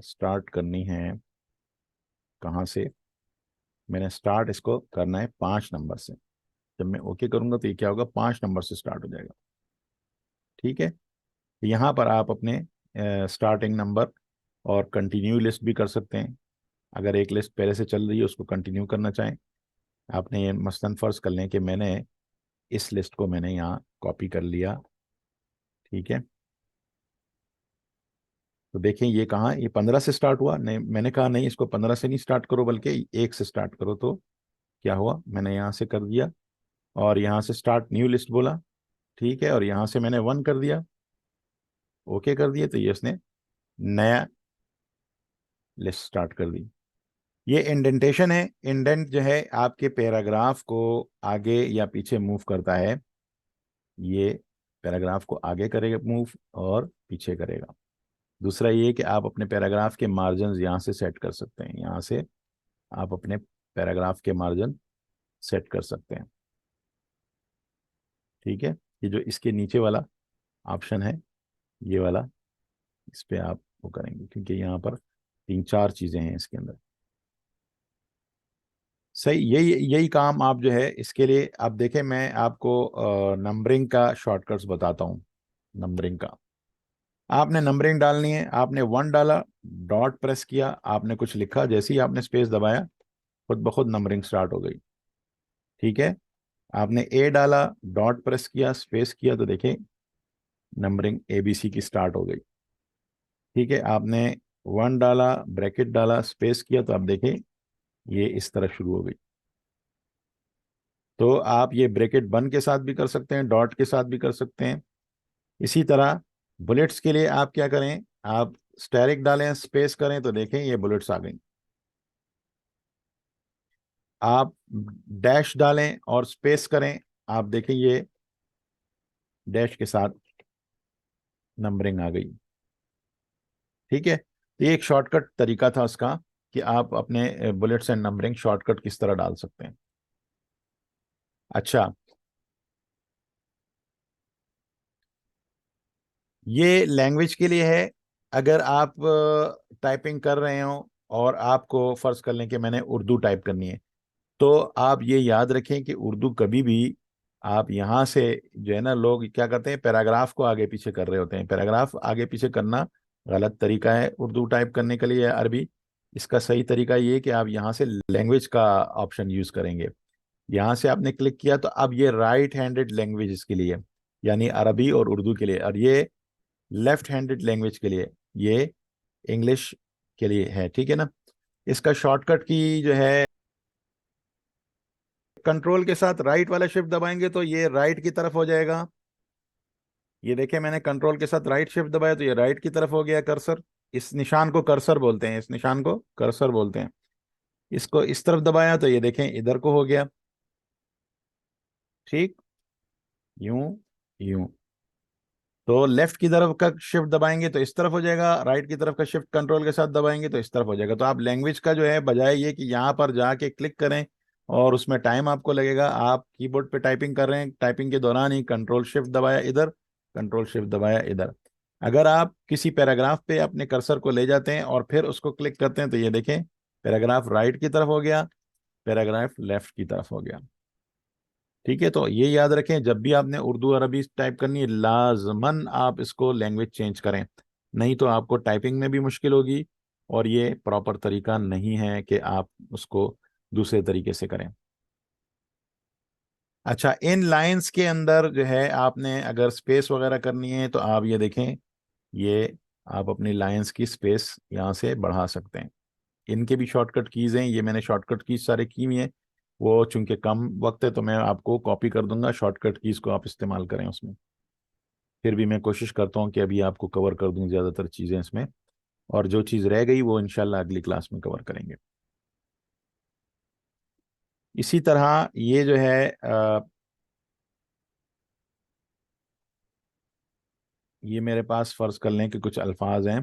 स्टार्ट करनी है कहाँ से। मैंने स्टार्ट इसको करना है 5 नंबर से। जब मैं ओके करूँगा तो ये क्या होगा, 5 नंबर से स्टार्ट हो जाएगा। ठीक है, यहाँ पर आप अपने स्टार्टिंग नंबर और कंटिन्यू लिस्ट भी कर सकते हैं। अगर एक लिस्ट पहले से चल रही है उसको कंटिन्यू करना चाहें, आपने ये मसलन फ़र्ज़ कर लें कि मैंने इस लिस्ट को मैंने यहाँ कॉपी कर लिया। ठीक है, तो देखें ये कहाँ, ये 15 से स्टार्ट हुआ, नहीं मैंने कहा नहीं इसको 15 से नहीं स्टार्ट करो बल्कि 1 से स्टार्ट करो। तो क्या हुआ, मैंने यहाँ से कर दिया और यहाँ से स्टार्ट न्यू लिस्ट बोला, ठीक है, और यहाँ से मैंने 1 कर दिया, ओके कर दिया, तो ये इसने नया लिस्ट स्टार्ट कर दी। ये इंडेंटेशन है। इंडेंट जो है आपके पैराग्राफ को आगे या पीछे मूव करता है, ये पैराग्राफ को आगे करेगा मूव और पीछे करेगा। दूसरा ये कि आप अपने पैराग्राफ के मार्जिन यहाँ से सेट कर सकते हैं, यहाँ से आप अपने पैराग्राफ के मार्जिन सेट कर सकते हैं, ठीक है। ये जो इसके नीचे वाला ऑप्शन है, ये वाला, इस पे आप वो करेंगे क्योंकि यहाँ पर 3-4 चीजें हैं इसके अंदर। सही, यही यही काम आप जो है इसके लिए आप देखें, मैं आपको नंबरिंग का शॉर्टकट्स बताता हूँ। नंबरिंग का आपने नंबरिंग डालनी है, आपने 1 डाला, डॉट प्रेस किया, आपने कुछ लिखा, जैसे ही आपने स्पेस दबाया खुद ब खुद नंबरिंग स्टार्ट हो गई, ठीक है। आपने ए डाला, डॉट प्रेस किया, स्पेस किया, तो देखें नंबरिंग ABC की स्टार्ट हो गई, ठीक है। आपने 1 डाला, ब्रैकेट डाला, स्पेस किया, तो आप देखें ये इस तरह शुरू हो गई। तो आप ये ब्रैकेट बंद के साथ भी कर सकते हैं, डॉट के साथ भी कर सकते हैं। इसी तरह बुलेट्स के लिए आप क्या करें, आप स्टैरिक डालें, स्पेस करें, तो देखें ये बुलेट्स आ गई। आप डैश डालें और स्पेस करें, आप देखें ये डैश के साथ नंबरिंग आ गई, ठीक है। तो ये एक शॉर्टकट तरीका था उसका कि आप अपने बुलेट्स एंड नंबरिंग शॉर्टकट किस तरह डाल सकते हैं। अच्छा, ये लैंग्वेज के लिए है। अगर आप टाइपिंग कर रहे हो और आपको फर्ज कर लें कि मैंने उर्दू टाइप करनी है, तो आप ये याद रखें कि उर्दू कभी भी आप यहाँ से जो है ना, लोग क्या करते हैं पैराग्राफ को आगे पीछे कर रहे होते हैं। पैराग्राफ आगे पीछे करना गलत तरीका है उर्दू टाइप करने के लिए या अरबी। इसका सही तरीका ये है कि आप यहाँ से लैंग्वेज का ऑप्शन यूज करेंगे। यहाँ से आपने क्लिक किया तो अब ये राइट हैंडेड लैंग्वेज इसके लिए, यानी अरबी और उर्दू के लिए, और ये लेफ्ट हैंडेड लैंग्वेज के लिए, ये इंग्लिश के लिए है, ठीक है ना। इसका शॉर्टकट की जो है, कंट्रोल के साथ राइट वाला शिफ्ट दबाएंगे तो ये राइट की तरफ हो जाएगा। ये देखें मैंने कंट्रोल के साथ राइट शिफ्ट दबाया तो ये राइट की तरफ हो गया कर्सर। इस निशान को कर्सर बोलते हैं, इस निशान को कर्सर बोलते हैं। इसको इस तरफ दबाया तो ये देखें इधर को हो गया, ठीक, यूं यूं। तो लेफ्ट की तरफ का शिफ्ट दबाएंगे तो इस तरफ हो जाएगा, राइट की तरफ का शिफ्ट कंट्रोल के साथ दबाएंगे तो इस तरफ हो जाएगा। तो आप लैंग्वेज का जो है, बजाय ये कि यहाँ पर जाके क्लिक करें और उसमें टाइम आपको लगेगा, आप कीबोर्ड पे टाइपिंग कर रहे हैं, टाइपिंग के दौरान ही कंट्रोल शिफ्ट दबाया इधर, कंट्रोल शिफ्ट दबाया इधर। अगर आप किसी पैराग्राफ पे अपने कर्सर को ले जाते हैं और फिर उसको क्लिक करते हैं तो ये देखें पैराग्राफ राइट की तरफ हो गया, पैराग्राफ लेफ्ट की तरफ हो गया, ठीक है। तो ये याद रखें जब भी आपने उर्दू अरबी टाइप करनी है लाजमन आप इसको लैंग्वेज चेंज करें, नहीं तो आपको टाइपिंग में भी मुश्किल होगी और ये प्रॉपर तरीका नहीं है कि आप उसको दूसरे तरीके से करें। अच्छा, इन लाइंस के अंदर जो है आपने अगर स्पेस वगैरह करनी है तो आप ये देखें, ये आप अपनी लाइंस की स्पेस यहाँ से बढ़ा सकते हैं। इनके भी शॉर्टकट कीज हैं, ये मैंने शॉर्टकट कीज सारे की हुई हैं। वो चूंकि कम वक्त है तो मैं आपको कॉपी कर दूंगा, शॉर्टकट कीज को आप इस्तेमाल करें उसमें। फिर भी मैं कोशिश करता हूँ कि अभी आपको कवर कर दूं ज़्यादातर चीज़ें इसमें, और जो चीज़ रह गई वो इंशाल्लाह अगली क्लास में कवर करेंगे। इसी तरह ये जो है ये मेरे पास फ़र्ज़ कर लें कि कुछ अल्फाज हैं,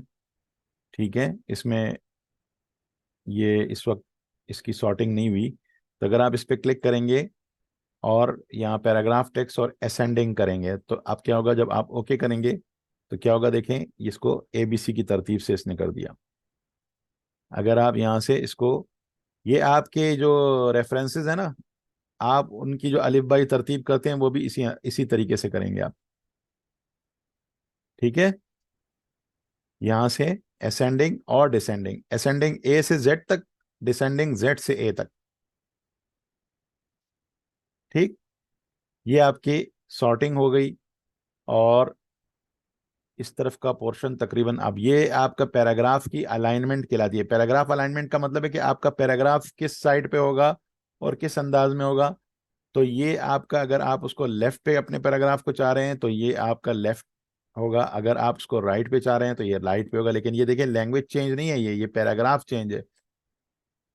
ठीक है। इसमें ये इस वक्त इसकी सॉर्टिंग नहीं हुई, तो अगर आप इस पर क्लिक करेंगे और यहाँ पैराग्राफ टेक्स्ट और असेंडिंग करेंगे तो अब क्या होगा, जब आप ओके करेंगे तो क्या होगा, देखें इसको ABC की तरतीब से इसने कर दिया। अगर आप यहाँ से इसको, ये आपके जो रेफरेंसेस है ना, आप उनकी जो अलिफ बाई तरतीब करते हैं वो भी इसी इसी तरीके से करेंगे आप, ठीक है। यहाँ से असेंडिंग और डिसेंडिंग, असेंडिंग A से Z तक, डिसेंडिंग Z से A तक, ठीक। ये आपकी सॉर्टिंग हो गई। और इस तरफ का पोर्शन तकरीबन, अब ये आपका पैराग्राफ की अलाइनमेंट कहलाती है। पैराग्राफ अलाइनमेंट का मतलब है कि आपका पैराग्राफ किस साइड पे होगा और किस अंदाज में होगा। तो ये आपका, अगर आप उसको लेफ्ट पे अपने पैराग्राफ को चाह रहे हैं तो ये आपका लेफ्ट होगा, अगर आप उसको राइट पे चाह रहे हैं तो ये राइट पे होगा। लेकिन ये देखिए लैंग्वेज चेंज नहीं है, ये पैराग्राफ चेंज है।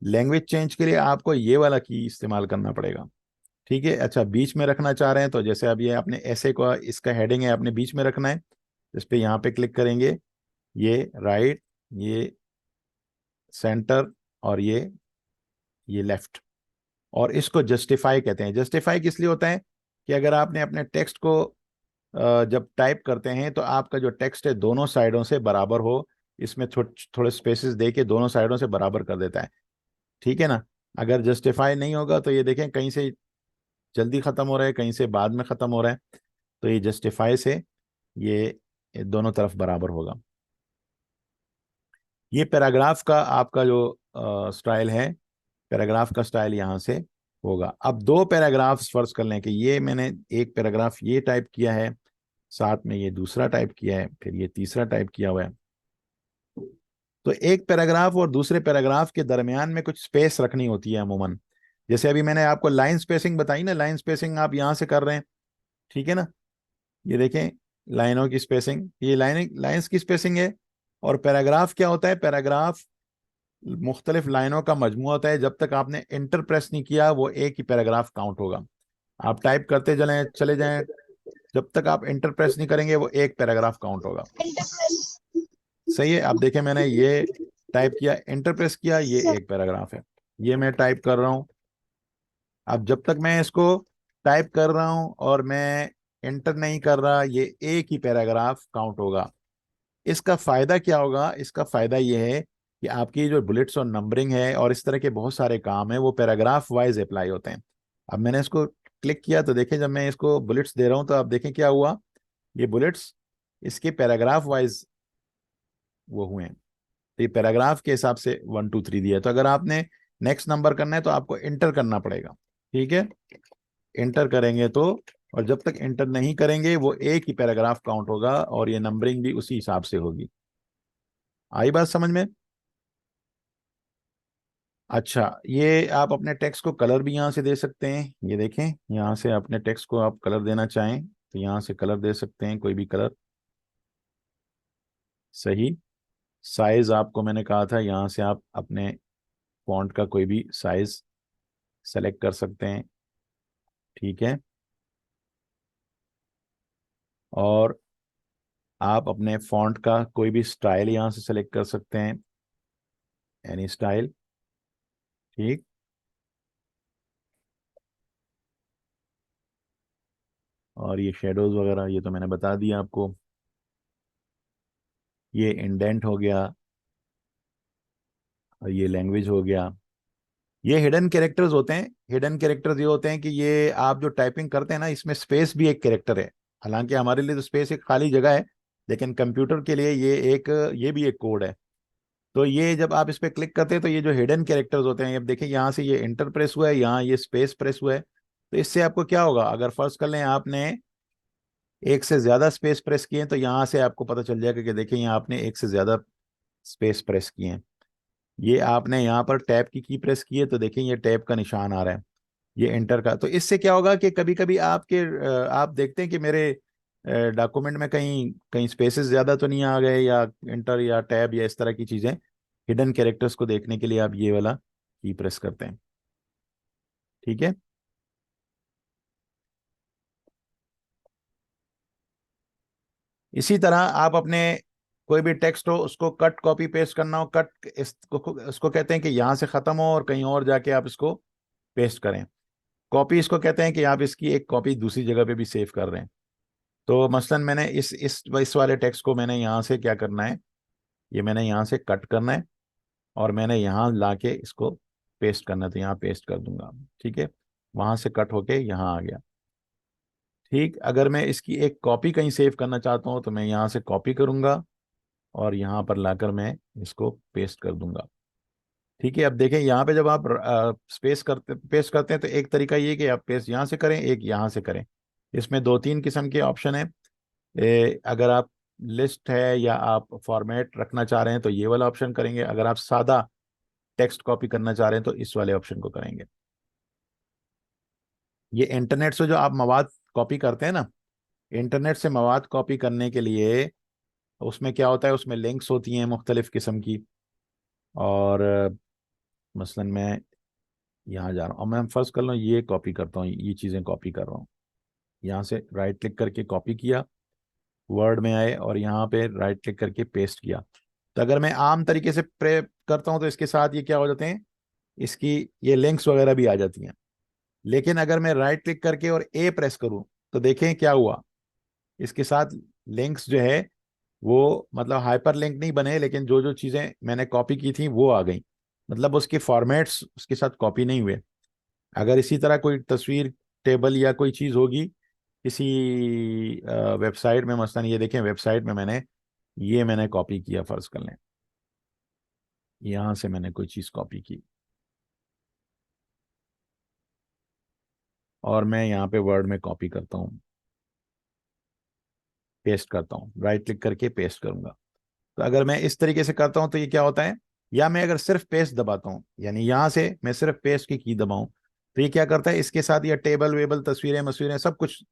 लैंग्वेज चेंज के लिए आपको ये वाला की इस्तेमाल करना पड़ेगा। ठीक है। अच्छा, बीच में रखना चाह रहे हैं तो जैसे अब ये अपने ऐसे को, इसका हेडिंग है अपने बीच में रखना है, इस पे यहाँ पे क्लिक करेंगे, ये राइट, ये सेंटर, और ये लेफ्ट। और इसको जस्टिफाई कहते हैं। जस्टिफाई किस लिए होता है कि अगर आपने अपने टेक्स्ट को जब टाइप करते हैं तो आपका जो टेक्स्ट है दोनों साइडों से बराबर हो, इसमें थोड़े स्पेसेस दे के दोनों साइडों से बराबर कर देता है। ठीक है ना। अगर जस्टिफाई नहीं होगा तो ये देखें कहीं से जल्दी खत्म हो रहा है, कहीं से बाद में खत्म हो रहा है। तो ये जस्टिफाई से ये दोनों तरफ बराबर होगा। ये पैराग्राफ का आपका जो स्टाइल है, पैराग्राफ का स्टाइल यहाँ से होगा। अब दो पैराग्राफ्स फर्ज कर लें कि ये मैंने एक पैराग्राफ ये टाइप किया है, साथ में ये दूसरा टाइप किया है, फिर ये तीसरा टाइप किया हुआ है। तो एक पैराग्राफ और दूसरे पैराग्राफ के दरमियान में कुछ स्पेस रखनी होती है अमूमन। जैसे अभी मैंने आपको लाइन स्पेसिंग बताई ना, लाइन स्पेसिंग आप यहाँ से कर रहे हैं, ठीक है ना। ये देखें लाइनों की स्पेसिंग, ये लाइन्स की स्पेसिंग है। और पैराग्राफ क्या होता है, पैराग्राफ मुख्तलिफ लाइनों का मजमू होता है। जब तक आपने इंटर प्रेस नहीं किया वो एक ही पैराग्राफ काउंट होगा। आप टाइप करते चले जाएं, जब तक आप इंटर प्रेस नहीं करेंगे वो एक पैराग्राफ काउंट होगा। सही है। अब देखें मैंने ये टाइप किया, इंटर प्रेस किया, ये एक पैराग्राफ है। ये मैं टाइप कर रहा हूं, अब जब तक मैं इसको टाइप कर रहा हूं और मैं इंटर नहीं कर रहा, ये एक ही पैराग्राफ काउंट होगा। इसका फायदा क्या होगा, इसका फायदा ये है कि आपकी जो बुलेट्स और नंबरिंग है और इस तरह के बहुत सारे काम है वो पैराग्राफ वाइज अप्लाई होते हैं। अब मैंने इसको क्लिक किया तो देखें जब मैं इसको बुलेट्स दे रहा हूं तो आप देखें क्या हुआ, ये बुलेट्स इसके पैराग्राफ वाइज वो हुए हैं। तो ये पैराग्राफ के हिसाब से 1 2 3 दिया है। तो अगर आपने नेक्स्ट नंबर करना है तो आपको इंटर करना पड़ेगा। ठीक है, इंटर करेंगे तो, और जब तक इंटर नहीं करेंगे वो एक ही पैराग्राफ काउंट होगा और ये नंबरिंग भी उसी हिसाब से होगी। आई बात समझ में। अच्छा, ये आप अपने टेक्स्ट को कलर भी यहाँ से दे सकते हैं। ये देखें यहाँ से अपने टेक्स्ट को आप कलर देना चाहें तो यहाँ से कलर दे सकते हैं, कोई भी कलर। सही। साइज आपको मैंने कहा था यहाँ से आप अपने फॉन्ट का कोई भी साइज सेलेक्ट कर सकते हैं। ठीक है। और आप अपने फॉन्ट का कोई भी स्टाइल यहाँ से सेलेक्ट कर सकते हैं, एनी स्टाइल। ठीक। और ये शेडोज वगैरह ये तो मैंने बता दिया आपको। ये इंडेंट हो गया और ये लैंग्वेज हो गया। ये हिडन कैरेक्टर्स होते हैं। हिडन कैरेक्टर्स ये होते हैं कि ये आप जो टाइपिंग करते हैं ना, इसमें स्पेस भी एक कैरेक्टर है। हालांकि हमारे लिए तो स्पेस एक खाली जगह है, लेकिन कंप्यूटर के लिए ये भी एक कोड है। तो ये जब आप इस पर क्लिक करते हैं तो ये जो हिडन कैरेक्टर्स होते हैं, अब देखिए यहाँ से ये इंटर प्रेस हुआ है, यहाँ ये स्पेस प्रेस हुआ है। तो इससे आपको क्या होगा, अगर फर्ज कर लें आपने एक से ज्यादा स्पेस प्रेस किए हैं तो यहाँ से आपको पता चल जाएगा कि देखिए यहाँ आपने एक से ज्यादा स्पेस प्रेस किए हैं। ये आपने यहाँ पर टैब की प्रेस की है तो देखिए ये टैब का निशान आ रहा है, ये एंटर का। तो इससे क्या होगा कि कभी कभी आप देखते हैं कि मेरे डॉक्यूमेंट में कहीं कहीं स्पेसेस ज्यादा तो नहीं आ गए, या एंटर या टैब या इस तरह की चीजें। हिडन कैरेक्टर्स को देखने के लिए आप ये वाला की प्रेस करते हैं। ठीक है। इसी तरह आप अपने कोई भी टेक्स्ट हो उसको कट कॉपी पेस्ट करना हो, कट इसको कहते हैं कि यहाँ से खत्म हो और कहीं और जाके आप इसको पेस्ट करें। कॉपी इसको कहते हैं कि आप इसकी एक कॉपी दूसरी जगह पे भी सेव कर रहे हैं। तो मसलन मैंने इस वाले टेक्स्ट को मैंने यहाँ से क्या करना है, ये मैंने यहाँ से कट करना है और मैंने यहाँ लाके इसको पेस्ट करना है, तो यहाँ पेस्ट कर दूंगा। ठीक है, वहां से कट होके यहाँ आ गया। ठीक, अगर मैं इसकी एक कॉपी कहीं सेव करना चाहता हूँ तो मैं यहाँ से कॉपी करूंगा और यहाँ पर लाकर मैं इसको पेस्ट कर दूंगा। ठीक है। अब देखें यहाँ पे जब आप पेस्ट करते हैं तो एक तरीका ये कि आप पेस्ट यहाँ से करें, एक यहाँ से करें। इसमें 2 3 किस्म के ऑप्शन है। अगर आप लिस्ट है या आप फॉर्मेट रखना चाह रहे हैं तो ये वाला ऑप्शन करेंगे, अगर आप सादा टेक्स्ट कॉपी करना चाह रहे हैं तो इस वाले ऑप्शन को करेंगे। ये इंटरनेट से जो आप मवाद कॉपी करते हैं ना, इंटरनेट से मवाद कॉपी करने के लिए उसमें क्या होता है, उसमें लिंक्स होती हैं मुख्तलिफ किस्म की। और मसलन मैं यहाँ जा रहा हूँ और मैं फर्ज कर लूँ ये कॉपी करता हूँ, ये चीज़ें कॉपी कर रहा हूँ। यहाँ से राइट क्लिक करके कॉपी किया, वर्ड में आए और यहाँ पे राइट क्लिक करके पेस्ट किया। तो अगर मैं आम तरीके से प्रे करता हूँ तो इसके साथ ये क्या हो जाते हैं, इसकी ये लिंक्स वगैरह भी आ जाती हैं। लेकिन अगर मैं राइट क्लिक करके और ए प्रेस करूँ तो देखें क्या हुआ, इसके साथ लिंक्स जो है वो मतलब हाइपर लिंक नहीं बने, लेकिन जो जो चीज़ें मैंने कॉपी की थी वो आ गई, मतलब उसके फॉर्मेट्स उसके साथ कॉपी नहीं हुए। अगर इसी तरह कोई तस्वीर, टेबल या कोई चीज़ होगी किसी वेबसाइट में, मसलन ये देखें वेबसाइट में मैंने कॉपी किया, फर्ज कर लें यहाँ से मैंने कोई चीज़ कॉपी की और मैं यहाँ पे वर्ड में कॉपी करता हूँ, पेस्ट करता हूँ, राइट क्लिक करके पेस्ट करूंगा। तो अगर मैं इस तरीके से करता हूँ तो ये क्या होता है, या मैं अगर सिर्फ पेस्ट दबाता हूँ, यानी यहां से मैं सिर्फ पेस्ट की दबाऊं तो ये क्या करता है, इसके साथ ये टेबल वेबल तस्वीरें मस्वीरें सब कुछ,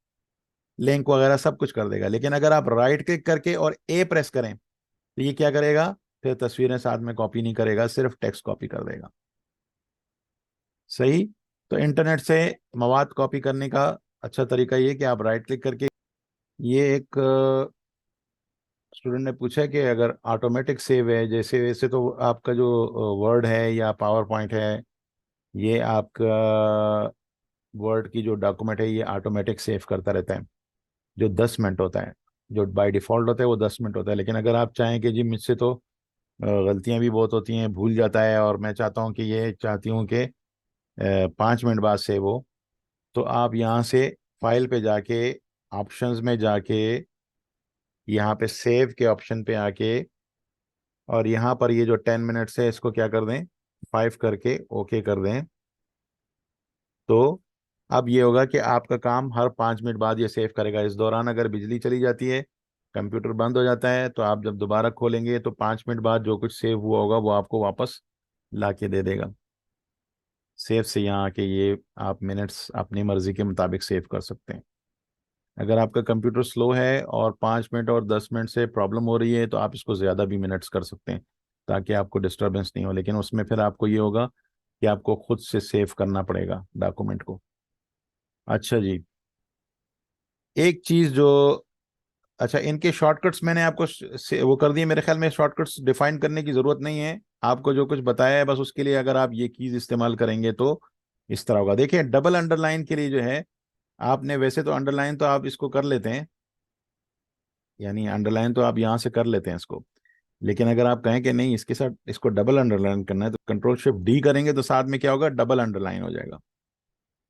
लिंक वगैरह सब कुछ कर देगा। लेकिन अगर आप राइट क्लिक करके और ए प्रेस करें तो ये क्या करेगा, फिर तस्वीरें साथ में कॉपी नहीं करेगा, सिर्फ टेक्स्ट कॉपी कर देगा। सही। तो इंटरनेट से मवाद कॉपी करने का अच्छा तरीका ये कि आप राइट क्लिक करके, ये एक स्टूडेंट ने पूछा कि अगर ऑटोमेटिक सेव है, जैसे वैसे तो आपका जो वर्ड है या पावर पॉइंट है, ये आपका वर्ड की जो डॉक्यूमेंट है ये ऑटोमेटिक सेव करता रहता है, जो 10 मिनट होता है, जो बाय डिफ़ॉल्ट होता है वो 10 मिनट होता है। लेकिन अगर आप चाहें कि जी मुझसे तो गलतियां भी बहुत होती हैं, भूल जाता है, और मैं चाहता हूँ कि ये चाहती हूँ कि 5 मिनट बाद सेव हो, तो आप यहाँ से फाइल पे जाके ऑप्शंस में जाके यहाँ पे सेव के ऑप्शन पे आके और यहाँ पर ये जो 10 मिनट्स है इसको क्या कर दें, 5 करके ओके कर दें। तो अब ये होगा कि आपका काम हर 5 मिनट बाद ये सेव करेगा। इस दौरान अगर बिजली चली जाती है, कंप्यूटर बंद हो जाता है, तो आप जब दोबारा खोलेंगे तो 5 मिनट बाद जो कुछ सेव हुआ होगा वो आपको वापस ला के दे देगा। सेव से यहाँ आके ये आप मिनट्स अपनी मर्जी के मुताबिक सेव कर सकते हैं। अगर आपका कंप्यूटर स्लो है और 5 मिनट और 10 मिनट से प्रॉब्लम हो रही है तो आप इसको ज़्यादा भी मिनट्स कर सकते हैं ताकि आपको डिस्टरबेंस नहीं हो, लेकिन उसमें फिर आपको ये होगा कि आपको खुद से सेव करना पड़ेगा डॉक्यूमेंट को। अच्छा जी, एक चीज़ जो, अच्छा इनके शॉर्टकट्स मैंने आपको वो कर दिए, मेरे ख्याल में शॉर्टकट्स डिफाइन करने की ज़रूरत नहीं है। आपको जो कुछ बताया है बस उसके लिए अगर आप ये कीज़ इस्तेमाल करेंगे तो इस तरह होगा। देखिए डबल अंडरलाइन के लिए जो है, आपने वैसे तो अंडरलाइन तो आप इसको कर लेते हैं, यानी अंडरलाइन तो आप यहाँ से कर लेते हैं इसको, लेकिन अगर आप कहें कि नहीं इसके साथ इसको डबल अंडरलाइन करना है तो कंट्रोल शिफ्ट डी करेंगे तो साथ में क्या होगा, डबल अंडरलाइन हो जाएगा।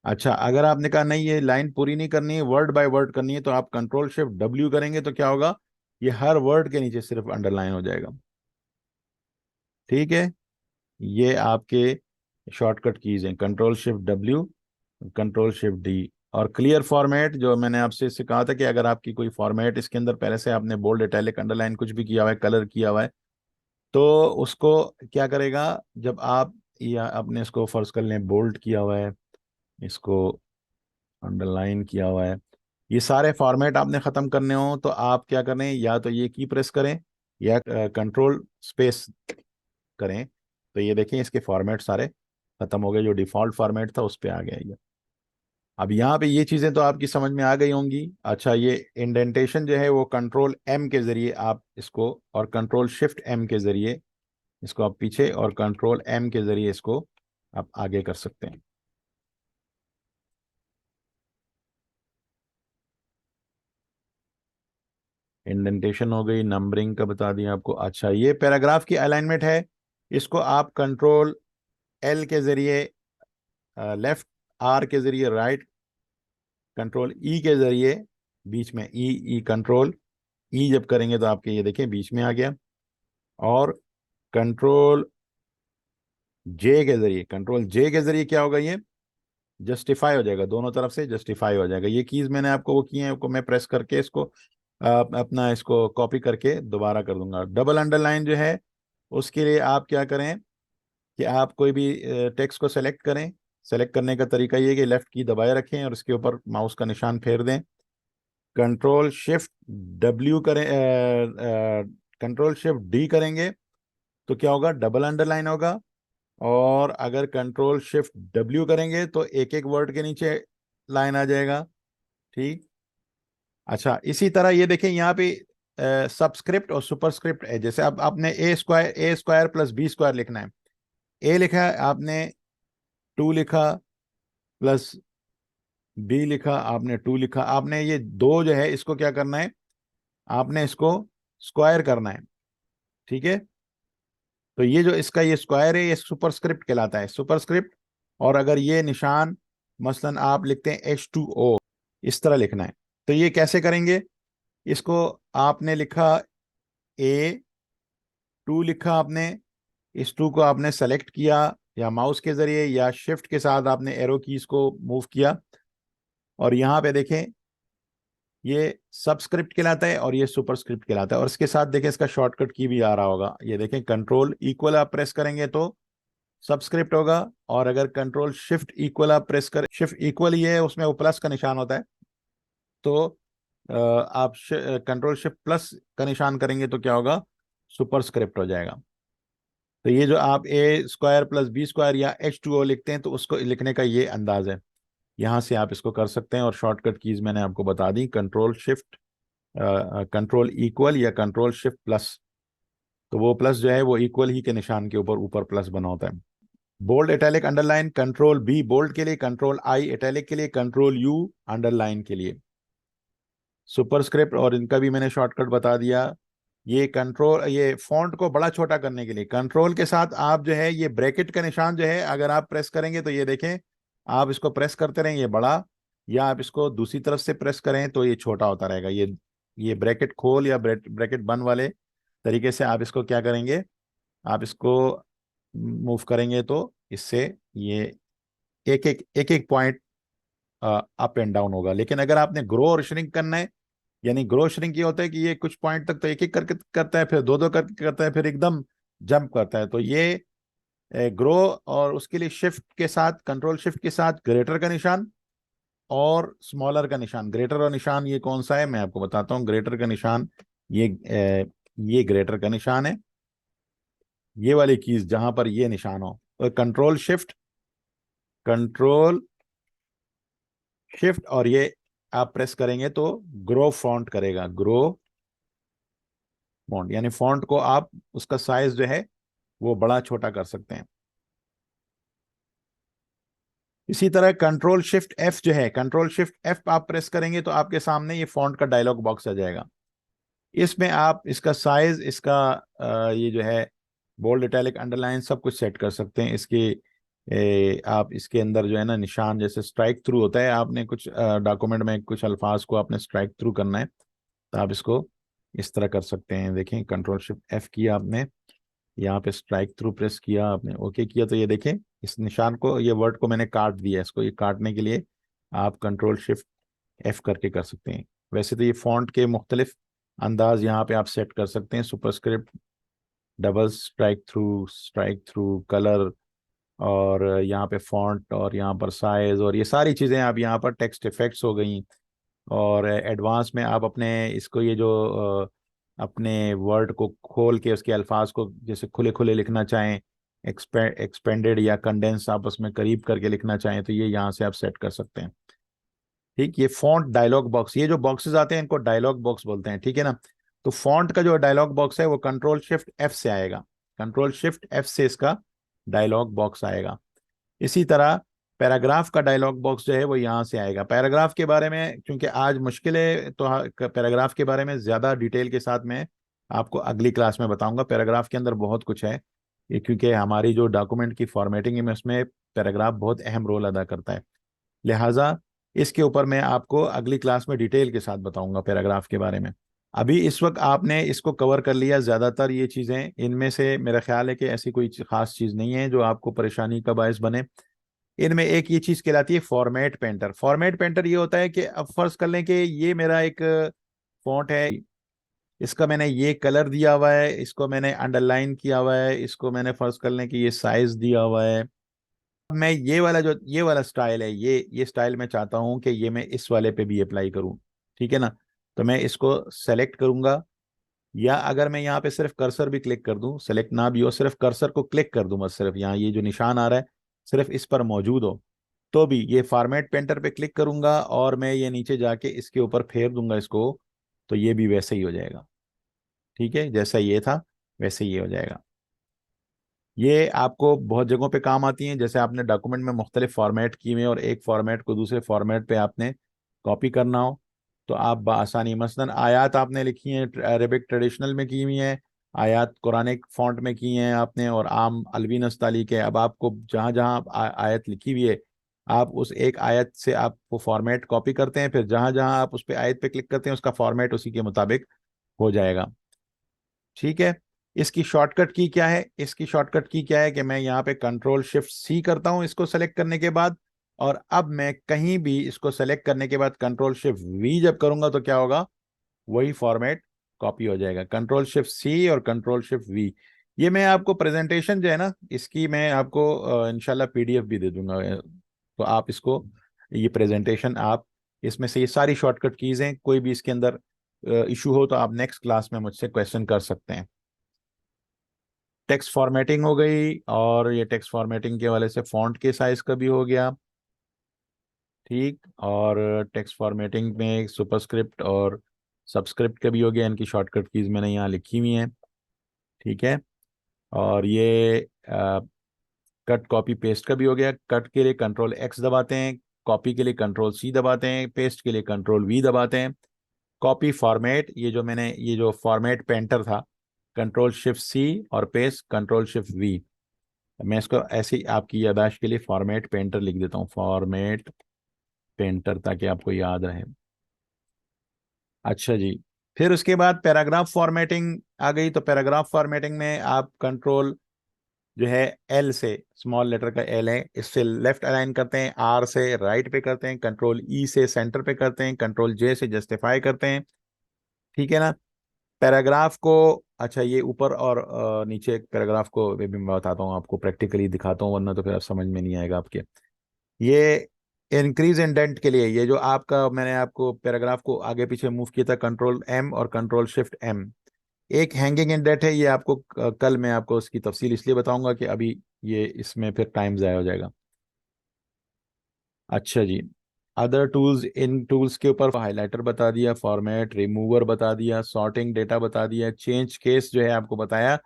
अच्छा अगर आपने कहा नहीं ये लाइन पूरी नहीं करनी है, वर्ड बाय वर्ड करनी है, तो आप कंट्रोल शिफ्ट डब्ल्यू करेंगे तो क्या होगा, ये हर वर्ड के नीचे सिर्फ अंडरलाइन हो जाएगा। ठीक है, ये आपके शॉर्टकट कीज हैं, control shift W, control shift D. और क्लियर फॉर्मेट जो मैंने आपसे इससे कहा था कि अगर आपकी कोई फॉर्मेट इसके अंदर पहले से आपने बोल्ड इटैलिक अंडरलाइन कुछ भी किया हुआ है, कलर किया हुआ है, तो उसको क्या करेगा, जब आप या आपने इसको फर्ज कर लें बोल्ड किया हुआ है, इसको अंडरलाइन किया हुआ है, ये सारे फॉर्मेट आपने ख़त्म करने हो तो आप क्या करें, या तो ये की प्रेस करें या कंट्रोल स्पेस करें। तो ये देखें इसके फॉर्मेट सारे ख़त्म हो गए, जो डिफ़ॉल्ट फॉर्मेट था उस पर आ गया ये। अब यहाँ पे ये चीज़ें तो आपकी समझ में आ गई होंगी। अच्छा ये इंडेंटेशन जो है वो कंट्रोल एम के ज़रिए आप इसको, और कंट्रोल शिफ्ट एम के ज़रिए इसको आप पीछे, और कंट्रोल एम के ज़रिए इसको आप आगे कर सकते हैं। इंडेंटेशन हो गई, नंबरिंग का बता दिया आपको। अच्छा ये पैराग्राफ की अलाइनमेंट है, इसको आप कंट्रोल एल के ज़रिए लेफ्ट, आर के ज़रिए राइट, कंट्रोल ई के ज़रिए बीच में, ई ई कंट्रोल ई जब करेंगे तो आपके ये देखें बीच में आ गया, और कंट्रोल जे के ज़रिए, कंट्रोल जे के ज़रिए क्या होगा, ये जस्टिफाई हो जाएगा, दोनों तरफ से जस्टिफाई हो जाएगा। ये कीज़ मैंने आपको वो की हैं, को मैं प्रेस करके इसको अपना इसको कॉपी करके दोबारा कर दूंगा। डबल अंडरलाइन जो है उसके लिए आप क्या करें कि आप कोई भी टेक्स्ट को सेलेक्ट करें। सेलेक्ट करने का तरीका ये है कि लेफ्ट की दबाए रखें और उसके ऊपर माउस का निशान फेर दें। कंट्रोल शिफ्ट डब्ल्यू करें, कंट्रोल शिफ्ट डी करेंगे तो क्या होगा, डबल अंडरलाइन होगा। और अगर कंट्रोल शिफ्ट डब्ल्यू करेंगे तो एक एक वर्ड के नीचे लाइन आ जाएगा। ठीक। अच्छा, इसी तरह ये देखें यहाँ पे सबस्क्रिप्ट और सुपरस्क्रिप्ट है। जैसे अब आपने ए स्क्वायर प्लस बी स्क्वायर लिखना है। ए लिखा है आपने, टू लिखा, प्लस बी लिखा, आपने टू लिखा। आपने ये दो जो है इसको क्या करना है, आपने इसको स्क्वायर करना है। ठीक है। तो ये जो इसका ये स्क्वायर है ये सुपरस्क्रिप्ट कहलाता है, सुपरस्क्रिप्ट। और अगर ये निशान मसलन आप लिखते हैं H2O, इस तरह लिखना है। तो ये कैसे करेंगे, इसको आपने लिखा ए, टू लिखा आपने, इस टू को आपने सेलेक्ट किया या माउस के जरिए या शिफ्ट के साथ आपने एरो कीज को मूव किया। और यहाँ पे देखें ये सबस्क्रिप्ट कहलाता है और ये सुपरस्क्रिप्ट कहलाता है। और इसके साथ देखें इसका शॉर्टकट की भी आ रहा होगा, ये देखें कंट्रोल इक्वल आप प्रेस करेंगे तो सबस्क्रिप्ट होगा। और अगर कंट्रोल शिफ्ट इक्वल आप प्रेस कर, शिफ्ट इक्वल ही है उसमें वो प्लस का निशान होता है, तो आप कंट्रोल शिफ्ट प्लस का निशान करेंगे तो क्या होगा, सुपरस्क्रिप्ट हो जाएगा। तो ये जो आप ए स्क्वायर प्लस बी स्क्वायर या H2O लिखते हैं तो उसको लिखने का ये अंदाज है। यहाँ से आप इसको कर सकते हैं। और शॉर्टकट कीज मैंने आपको बता दी, कंट्रोल शिफ्ट, कंट्रोल इक्वल या कंट्रोल शिफ्ट प्लस। तो वो प्लस जो है वो इक्वल ही के निशान के ऊपर ऊपर प्लस बना होता है। Bold italic underline, control B bold के लिए, कंट्रोल आई इटैलिक के लिए, कंट्रोल यू अंडरलाइन के लिए। सुपरस्क्रिप्ट और इनका भी मैंने शॉर्टकट बता दिया। ये कंट्रोल, ये फॉन्ट को बड़ा छोटा करने के लिए कंट्रोल के साथ आप जो है ये ब्रैकेट का निशान जो है अगर आप प्रेस करेंगे तो ये देखें, आप इसको प्रेस करते रहें ये बड़ा, या आप इसको दूसरी तरफ से प्रेस करें तो ये छोटा होता रहेगा। ये ब्रैकेट खोल या ब्रैकेट बंद वाले तरीके से आप इसको क्या करेंगे, आप इसको मूव करेंगे तो इससे ये एक एक पॉइंट अप एंड डाउन होगा। लेकिन अगर आपने ग्रो और श्रिंक करना है, यानी ग्रो श्रिंक ये होता है कि ये कुछ पॉइंट तक तो एक एक करके करता है, फिर दो दो करके करता है, फिर एकदम जंप करता है। तो ये ग्रो, और उसके लिए शिफ्ट के साथ, कंट्रोल शिफ्ट के साथ ग्रेटर का निशान और स्मॉलर का निशान। ग्रेटर और निशान ये कौन सा है मैं आपको बताता हूँ। ग्रेटर का निशान ये ग्रेटर का निशान है, ये वाली कीज जहां पर ये निशान हो। तो कंट्रोल शिफ्ट, कंट्रोल शिफ्ट और ये आप प्रेस करेंगे तो ग्रो फॉन्ट करेगा, ग्रो फॉन्ट, यानी फॉन्ट को आप उसका साइज जो है वो बड़ा छोटा कर सकते हैं। इसी तरह कंट्रोल शिफ्ट एफ जो है, कंट्रोल शिफ्ट एफ आप प्रेस करेंगे तो आपके सामने ये फॉन्ट का डायलॉग बॉक्स आ जाएगा। इसमें आप इसका साइज, इसका ये जो है बोल्ड इटैलिक अंडरलाइन सब कुछ सेट कर सकते हैं। आप इसके अंदर जो है ना निशान, जैसे स्ट्राइक थ्रू होता है, आपने कुछ डॉक्यूमेंट में कुछ अल्फाज को आपने स्ट्राइक थ्रू करना है तो आप इसको इस तरह कर सकते हैं। देखें कंट्रोल शिफ्ट एफ किया आपने, यहाँ पे स्ट्राइक थ्रू प्रेस किया आपने, ओके किया, तो ये देखें इस निशान को, ये वर्ड को मैंने काट दिया। इसको ये काटने के लिए आप कंट्रोल शिफ्ट एफ करके कर सकते हैं। वैसे तो ये फॉन्ट के मुख्तलिफ अंदाज यहाँ पे आप सेट कर सकते हैं, superscript, double strike through, colour, और यहाँ पे फॉन्ट, और यहाँ पर साइज, और ये सारी चीज़ें आप यहाँ पर टेक्स्ट इफेक्ट्स हो गई। और एडवांस में आप अपने इसको ये जो अपने वर्ड को खोल के उसके अल्फाज को जैसे खुले खुले लिखना चाहें, एक्सपेंडेड या कंडेंस आप उसमें करीब करके लिखना चाहें तो ये यहाँ से आप सेट कर सकते हैं। ठीक, ये फॉन्ट डायलॉग बॉक्स, ये जो बॉक्सेस आते हैं इनको डायलॉग बॉक्स बोलते हैं। ठीक है ना। तो फॉन्ट का जो डायलॉग बॉक्स है वो कंट्रोल शिफ्ट एफ से आएगा, कंट्रोल शिफ्ट एफ से इसका डायलॉग बॉक्स आएगा। इसी तरह पैराग्राफ का डायलॉग बॉक्स जो है वो यहाँ से आएगा। पैराग्राफ के बारे में क्योंकि आज मुश्किल है तो पैराग्राफ के बारे में ज़्यादा डिटेल के साथ मैं आपको अगली क्लास में बताऊंगा। पैराग्राफ के अंदर बहुत कुछ है ये, क्योंकि हमारी जो डॉक्यूमेंट की फॉर्मेटिंग है उसमें पैराग्राफ बहुत अहम रोल अदा करता है। लिहाजा इसके ऊपर मैं आपको अगली क्लास में डिटेल के साथ बताऊंगा पैराग्राफ के बारे में। अभी इस वक्त आपने इसको कवर कर लिया ज़्यादातर ये चीज़ें, इनमें से मेरा ख्याल है कि ऐसी कोई खास चीज़ नहीं है जो आपको परेशानी का बायस बने। इनमें एक ये चीज़ कहलाती है फॉर्मेट पेंटर। फॉर्मेट पेंटर ये होता है कि अब फर्ज कर लें कि ये मेरा एक फॉन्ट है, इसका मैंने ये कलर दिया हुआ है, इसको मैंने अंडरलाइन किया हुआ है, इसको मैंने फर्ज कर लें कि ये साइज दिया हुआ है। अब मैं ये वाला स्टाइल है, ये स्टाइल मैं चाहता हूँ कि ये मैं इस वाले पे भी अप्लाई करूँ। ठीक है ना, तो मैं इसको सेलेक्ट करूंगा, या अगर मैं यहाँ पे सिर्फ कर्सर भी क्लिक कर दूं, सेलेक्ट ना भी हो, सिर्फ कर्सर को क्लिक कर दूं, बस सिर्फ यहाँ ये जो निशान आ रहा है सिर्फ इस पर मौजूद हो, तो भी ये फॉर्मेट पेंटर पे क्लिक करूंगा और मैं ये नीचे जाके इसके ऊपर फेर दूंगा इसको, तो ये भी वैसे ही हो जाएगा। ठीक है, जैसा ये था वैसे ही ये हो जाएगा। ये आपको बहुत जगहों पे काम आती हैं, जैसे आपने डॉक्यूमेंट में मुख्तलिफ फॉर्मेट किए हुए हैं और एक फॉर्मेट को दूसरे फॉर्मेट पे आपने कॉपी करना हो, तो आप बआसानी, मसलन आयत आपने लिखी हैं अरेबिक ट्रेडिशनल में की हुई हैं, आयत कुरानिक फॉन्ट में की हैं आपने, और आम अलवी नस्ताली के, अब आपको जहाँ जहाँ आयत लिखी हुई है, आप उस एक आयत से आप वो फॉर्मेट कॉपी करते हैं, फिर जहाँ जहाँ आप उस पर आयत पे क्लिक करते हैं उसका फॉर्मेट उसी के मुताबिक हो जाएगा। ठीक है, इसकी शॉर्टकट की क्या है, इसकी शॉर्टकट की क्या है कि मैं यहाँ पे कंट्रोल शिफ्ट सी करता हूँ इसको सेलेक्ट करने के बाद, और अब मैं कहीं भी इसको सेलेक्ट करने के बाद कंट्रोल शिफ्ट वी जब करूंगा तो क्या होगा, वही फॉर्मेट कॉपी हो जाएगा। कंट्रोल शिफ्ट सी और कंट्रोल शिफ्ट वी। ये मैं आपको प्रेजेंटेशन जो है ना इसकी मैं आपको इंशाल्लाह पीडीएफ भी दे दूंगा, तो आप इसको, ये प्रेजेंटेशन आप, इसमें से ये सारी शॉर्टकट कीज हैं, कोई भी इसके अंदर इशू हो तो आप नेक्स्ट क्लास में मुझसे क्वेश्चन कर सकते हैं। टेक्स्ट फॉर्मेटिंग हो गई, और ये टेक्स्ट फॉर्मेटिंग के हवाले से फॉन्ट के साइज का भी हो गया। ठीक, और टेक्स्ट फॉर्मेटिंग में सुपरस्क्रिप्ट और सबस्क्रिप्ट का भी हो गया, इनकी शॉर्टकट कीज मैंने यहाँ लिखी हुई हैं। ठीक है, और ये कट कॉपी पेस्ट का भी हो गया। कट के लिए कंट्रोल एक्स दबाते हैं, कॉपी के लिए कंट्रोल सी दबाते हैं, पेस्ट के लिए कंट्रोल वी दबाते हैं। कॉपी फॉर्मेट, ये जो मैंने ये जो फॉर्मेट पेंटर था, कंट्रोल शिफ्ट सी और पेस्ट कंट्रोल शिफ्ट वी। मैं इसको ऐसे ही आपकी यादाश्त के लिए फॉर्मेट पेंटर लिख देता हूँ, फॉर्मेट पेंटर, ताकि आपको याद रहे। अच्छा जी, फिर उसके बाद पैराग्राफ फॉर्मेटिंग आ गई, तो पैराग्राफ फॉर्मेटिंग में आप कंट्रोल जो है एल से, स्मॉल लेटर का एल है, इससे लेफ्ट अलाइन करते हैं, आर से राइट पे करते हैं, कंट्रोल ई से सेंटर पे करते हैं, कंट्रोल जे से जस्टिफाई करते हैं। ठीक है ना, पैराग्राफ को, अच्छा ये ऊपर और नीचे पैराग्राफ को भी मैं बताता हूँ आपको, प्रैक्टिकली दिखाता हूँ, वरना तो फिर आप समझ में नहीं आएगा आपके। ये इंक्रीज इंडेंट के लिए, ये जो आपका मैंने आपको पैराग्राफ को आगे पीछे मूव किया था, कंट्रोल एम और कंट्रोल शिफ्ट एम। एक हैंगिंग इंडेंट है, ये आपको कल मैं आपको उसकी तफसील इसलिए बताऊंगा कि अभी ये इसमें फिर टाइम ज़ाया हो जाएगा। अच्छा जी, अदर टूल्स, इन टूल्स के ऊपर हाइलाइटर बता दिया, फॉर्मेट रिमूवर बता दिया, सॉर्टिंग डेटा बता दिया, चेंज केस जो है आपको बताया।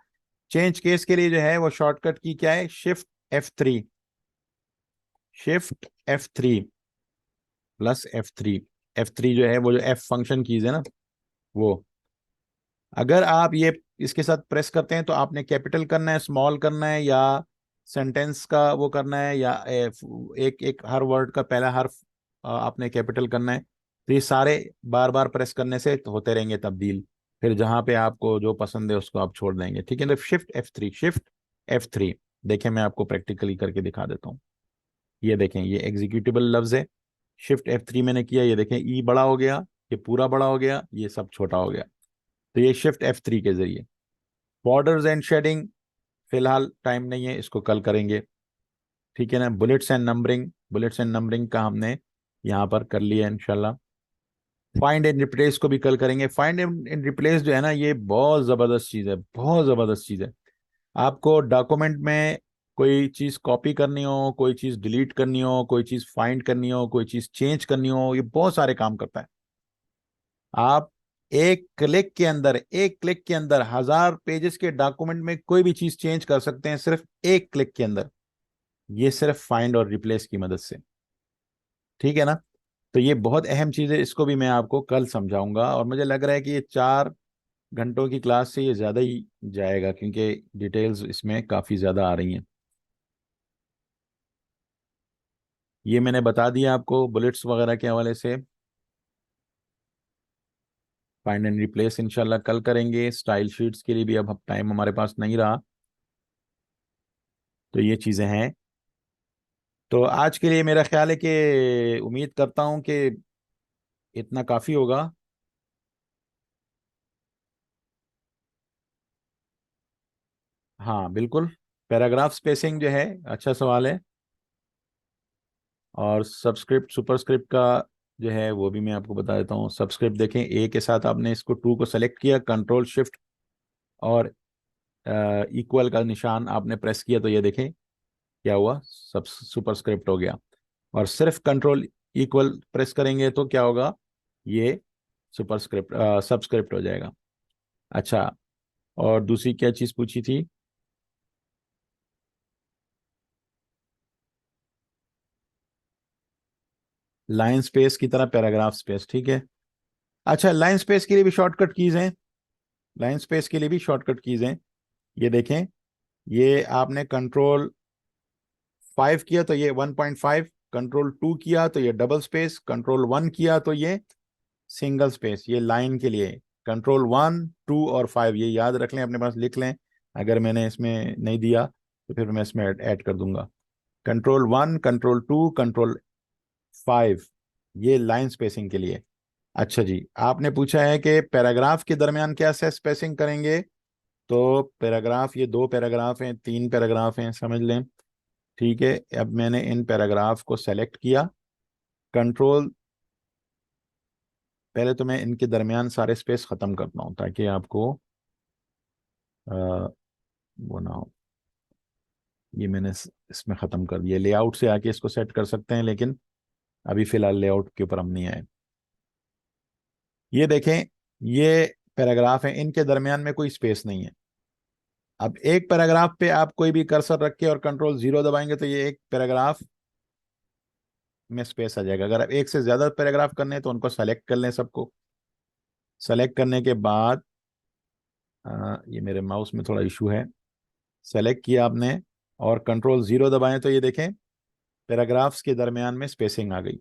चेंज केस के लिए जो है वो शॉर्टकट की क्या है, shift F3, shift F3 plus F3। F3 जो है वो जो F फंक्शन कीज है ना वो, अगर आप ये इसके साथ प्रेस करते हैं तो आपने कैपिटल करना है, स्मॉल करना है, या सेंटेंस का वो करना है, या एक एक हर वर्ड का पहला हर्फ आपने कैपिटल करना है, तो ये सारे बार बार प्रेस करने से तो होते रहेंगे तब्दील, फिर जहां पे आपको जो पसंद है उसको आप छोड़ देंगे। ठीक है, तो शिफ्ट F3 देखें, मैं आपको प्रैक्टिकली करके दिखा देता हूँ। ये देखें, ये एग्जीक्यूटिबल लफ्ज है, शिफ्ट F3 मैंने किया, ये देखें ई बड़ा हो गया, ये पूरा बड़ा हो गया, ये सब छोटा हो गया, तो ये शिफ्ट F3 के जरिए। बॉर्डर्स एंड शेडिंग फिलहाल टाइम नहीं है, इसको कल करेंगे। ठीक है ना, बुलेट्स एंड नंबरिंग का हमने यहाँ पर कर लिया इंशाल्लाह। फाइंड एंड रिप्लेस को भी कल करेंगे। फाइंड एंड रिप्लेस जो है ना, ये बहुत ज़बरदस्त चीज़ है, बहुत ज़बरदस्त चीज़ है। आपको डॉक्यूमेंट में कोई चीज़ कॉपी करनी हो, कोई चीज़ डिलीट करनी हो, कोई चीज़ फाइंड करनी हो, कोई चीज़ चेंज करनी हो, ये बहुत सारे काम करता है। आप एक क्लिक के अंदर 1000 पेजेस के डॉक्यूमेंट में कोई भी चीज चेंज कर सकते हैं, सिर्फ एक क्लिक के अंदर, ये सिर्फ फाइंड और रिप्लेस की मदद से। ठीक है ना, तो ये बहुत अहम चीज है, इसको भी मैं आपको कल समझाऊंगा, और मुझे लग रहा है कि ये 4 घंटों की क्लास से ये ज्यादा ही जाएगा, क्योंकि डिटेल्स इसमें काफी ज्यादा आ रही हैं। ये मैंने बता दिया आपको बुलेट्स वगैरह के हवाले से। फाइंड एंड रिप्लेस इंशाल्लाह कल करेंगे। स्टाइल शीट्स के लिए भी अब टाइम हमारे पास नहीं रहा, तो ये चीजें हैं। तो आज के लिए मेरा ख्याल है कि उम्मीद करता हूं कि इतना काफ़ी होगा। हाँ बिल्कुल, पैराग्राफ स्पेसिंग जो है, अच्छा सवाल है। और सबस्क्रिप्ट सुपरस्क्रिप्ट का जो है वो भी मैं आपको बता देता हूँ। सबस्क्रिप्ट देखें, ए के साथ आपने इसको टू को सेलेक्ट किया, कंट्रोल शिफ्ट और इक्वल का निशान आपने प्रेस किया, तो ये देखें क्या हुआ, सब सुपरस्क्रिप्ट हो गया। और सिर्फ कंट्रोल इक्वल प्रेस करेंगे तो क्या होगा, ये सुपरस्क्रिप्ट सबस्क्रिप्ट हो जाएगा। अच्छा, और दूसरी क्या चीज़ पूछी थी? लाइन स्पेस की तरह पैराग्राफ स्पेस, ठीक है। अच्छा, लाइन स्पेस के लिए भी शॉर्टकट कीज हैं। लाइन स्पेस के लिए भी शॉर्टकट कीज हैं। ये देखें, ये आपने कंट्रोल 5 किया तो ये 1.5, कंट्रोल 2 किया तो ये डबल स्पेस, कंट्रोल 1 किया तो ये सिंगल स्पेस। ये लाइन के लिए कंट्रोल 1, 2 और 5 ये याद रख लें, अपने पास लिख लें। अगर मैंने इसमें नहीं दिया तो फिर मैं इसमें ऐड कर दूंगा। कंट्रोल 1, कंट्रोल 2, कंट्रोल 5, ये लाइन स्पेसिंग के लिए। अच्छा जी, आपने पूछा है कि पैराग्राफ के दरमियान क्या से स्पेसिंग करेंगे। तो पैराग्राफ, ये 2 पैराग्राफ हैं, 3 पैराग्राफ हैं, समझ लें। ठीक है, अब मैंने इन पैराग्राफ को सेलेक्ट किया। कंट्रोल, पहले तो मैं इनके दरमियान सारे स्पेस खत्म करता हूँ ताकि आपको अ, वो ना हो। ये मैंने इसमें खत्म कर दिया। लेआउट से आके इसको सेट कर सकते हैं, लेकिन अभी फिलहाल लेआउट के ऊपर हम नहीं आए। ये देखें, ये पैराग्राफ है, इनके दरमियान में कोई स्पेस नहीं है। अब एक पैराग्राफ पे आप कोई भी कर्सर रख के और कंट्रोल 0 दबाएंगे तो ये एक पैराग्राफ में स्पेस आ जाएगा। अगर आप एक से ज्यादा पैराग्राफ करने हैं तो उनको सेलेक्ट कर लें सबको। सेलेक्ट करने के बाद ये मेरे माउस में थोड़ा इशू है। सेलेक्ट किया आपने और कंट्रोल 0 दबाएं तो ये देखें पैराग्राफ्स के दरमियान में स्पेसिंग आ गई।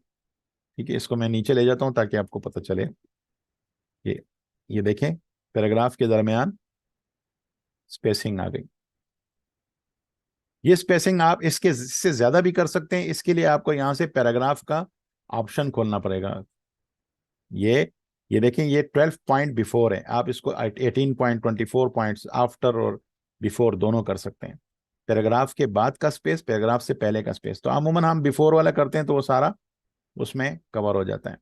ठीक है, इसको मैं नीचे ले जाता हूं ताकि आपको पता चले। ये ये देखें, पैराग्राफ के दरमियान स्पेसिंग आ गई। ये स्पेसिंग आप इसके इससे ज्यादा भी कर सकते हैं। इसके लिए आपको यहां से पैराग्राफ का ऑप्शन खोलना पड़ेगा। ये ये देखें, ये 12 पॉइंट बिफोर है, आप इसको 18.24 पॉइंट्स आफ्टर और बिफोर दोनों कर सकते हैं। पैराग्राफ के बाद का स्पेस, पैराग्राफ से पहले का स्पेस, तो अमूमन हम बिफोर वाला करते हैं तो वो सारा उसमें कवर हो जाता है।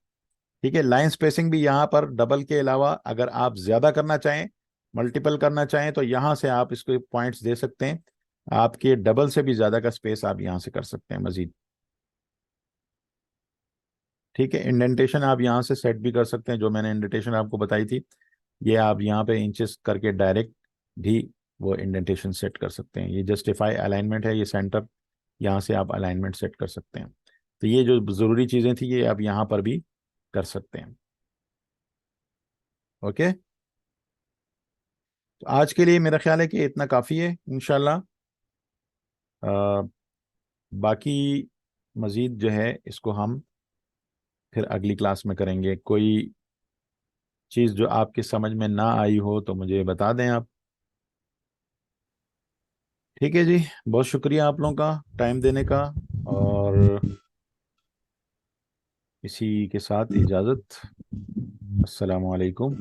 ठीक है, लाइन स्पेसिंग भी यहाँ पर डबल के अलावा अगर आप ज्यादा करना चाहें, मल्टीपल करना चाहें, तो यहाँ से आप इसको पॉइंट्स दे सकते हैं। आपके डबल से भी ज्यादा का स्पेस आप यहाँ से कर सकते हैं मजीद। ठीक है, इंडेंटेशन आप यहाँ से सेट भी कर सकते हैं, जो मैंने इंडेंटेशन आपको बताई थी। ये आप यहाँ पे इंचेस करके डायरेक्ट भी वो इंडेंटेशन सेट कर सकते हैं। ये जस्टिफाई अलाइनमेंट है, ये सेंटर, यहाँ से आप अलाइनमेंट सेट कर सकते हैं। तो ये जो ज़रूरी चीज़ें थी ये आप यहाँ पर भी कर सकते हैं। ओके, तो आज के लिए मेरा ख्याल है कि इतना काफ़ी है इंशाल्लाह। बाकी मज़ीद जो है इसको हम फिर अगली क्लास में करेंगे। कोई चीज़ जो आपकी समझ में ना आई हो तो मुझे बता दें आप। ठीक है जी, बहुत शुक्रिया आप लोगों का टाइम देने का। और इसी के साथ इजाज़त। अस्सलाम वालेकुम।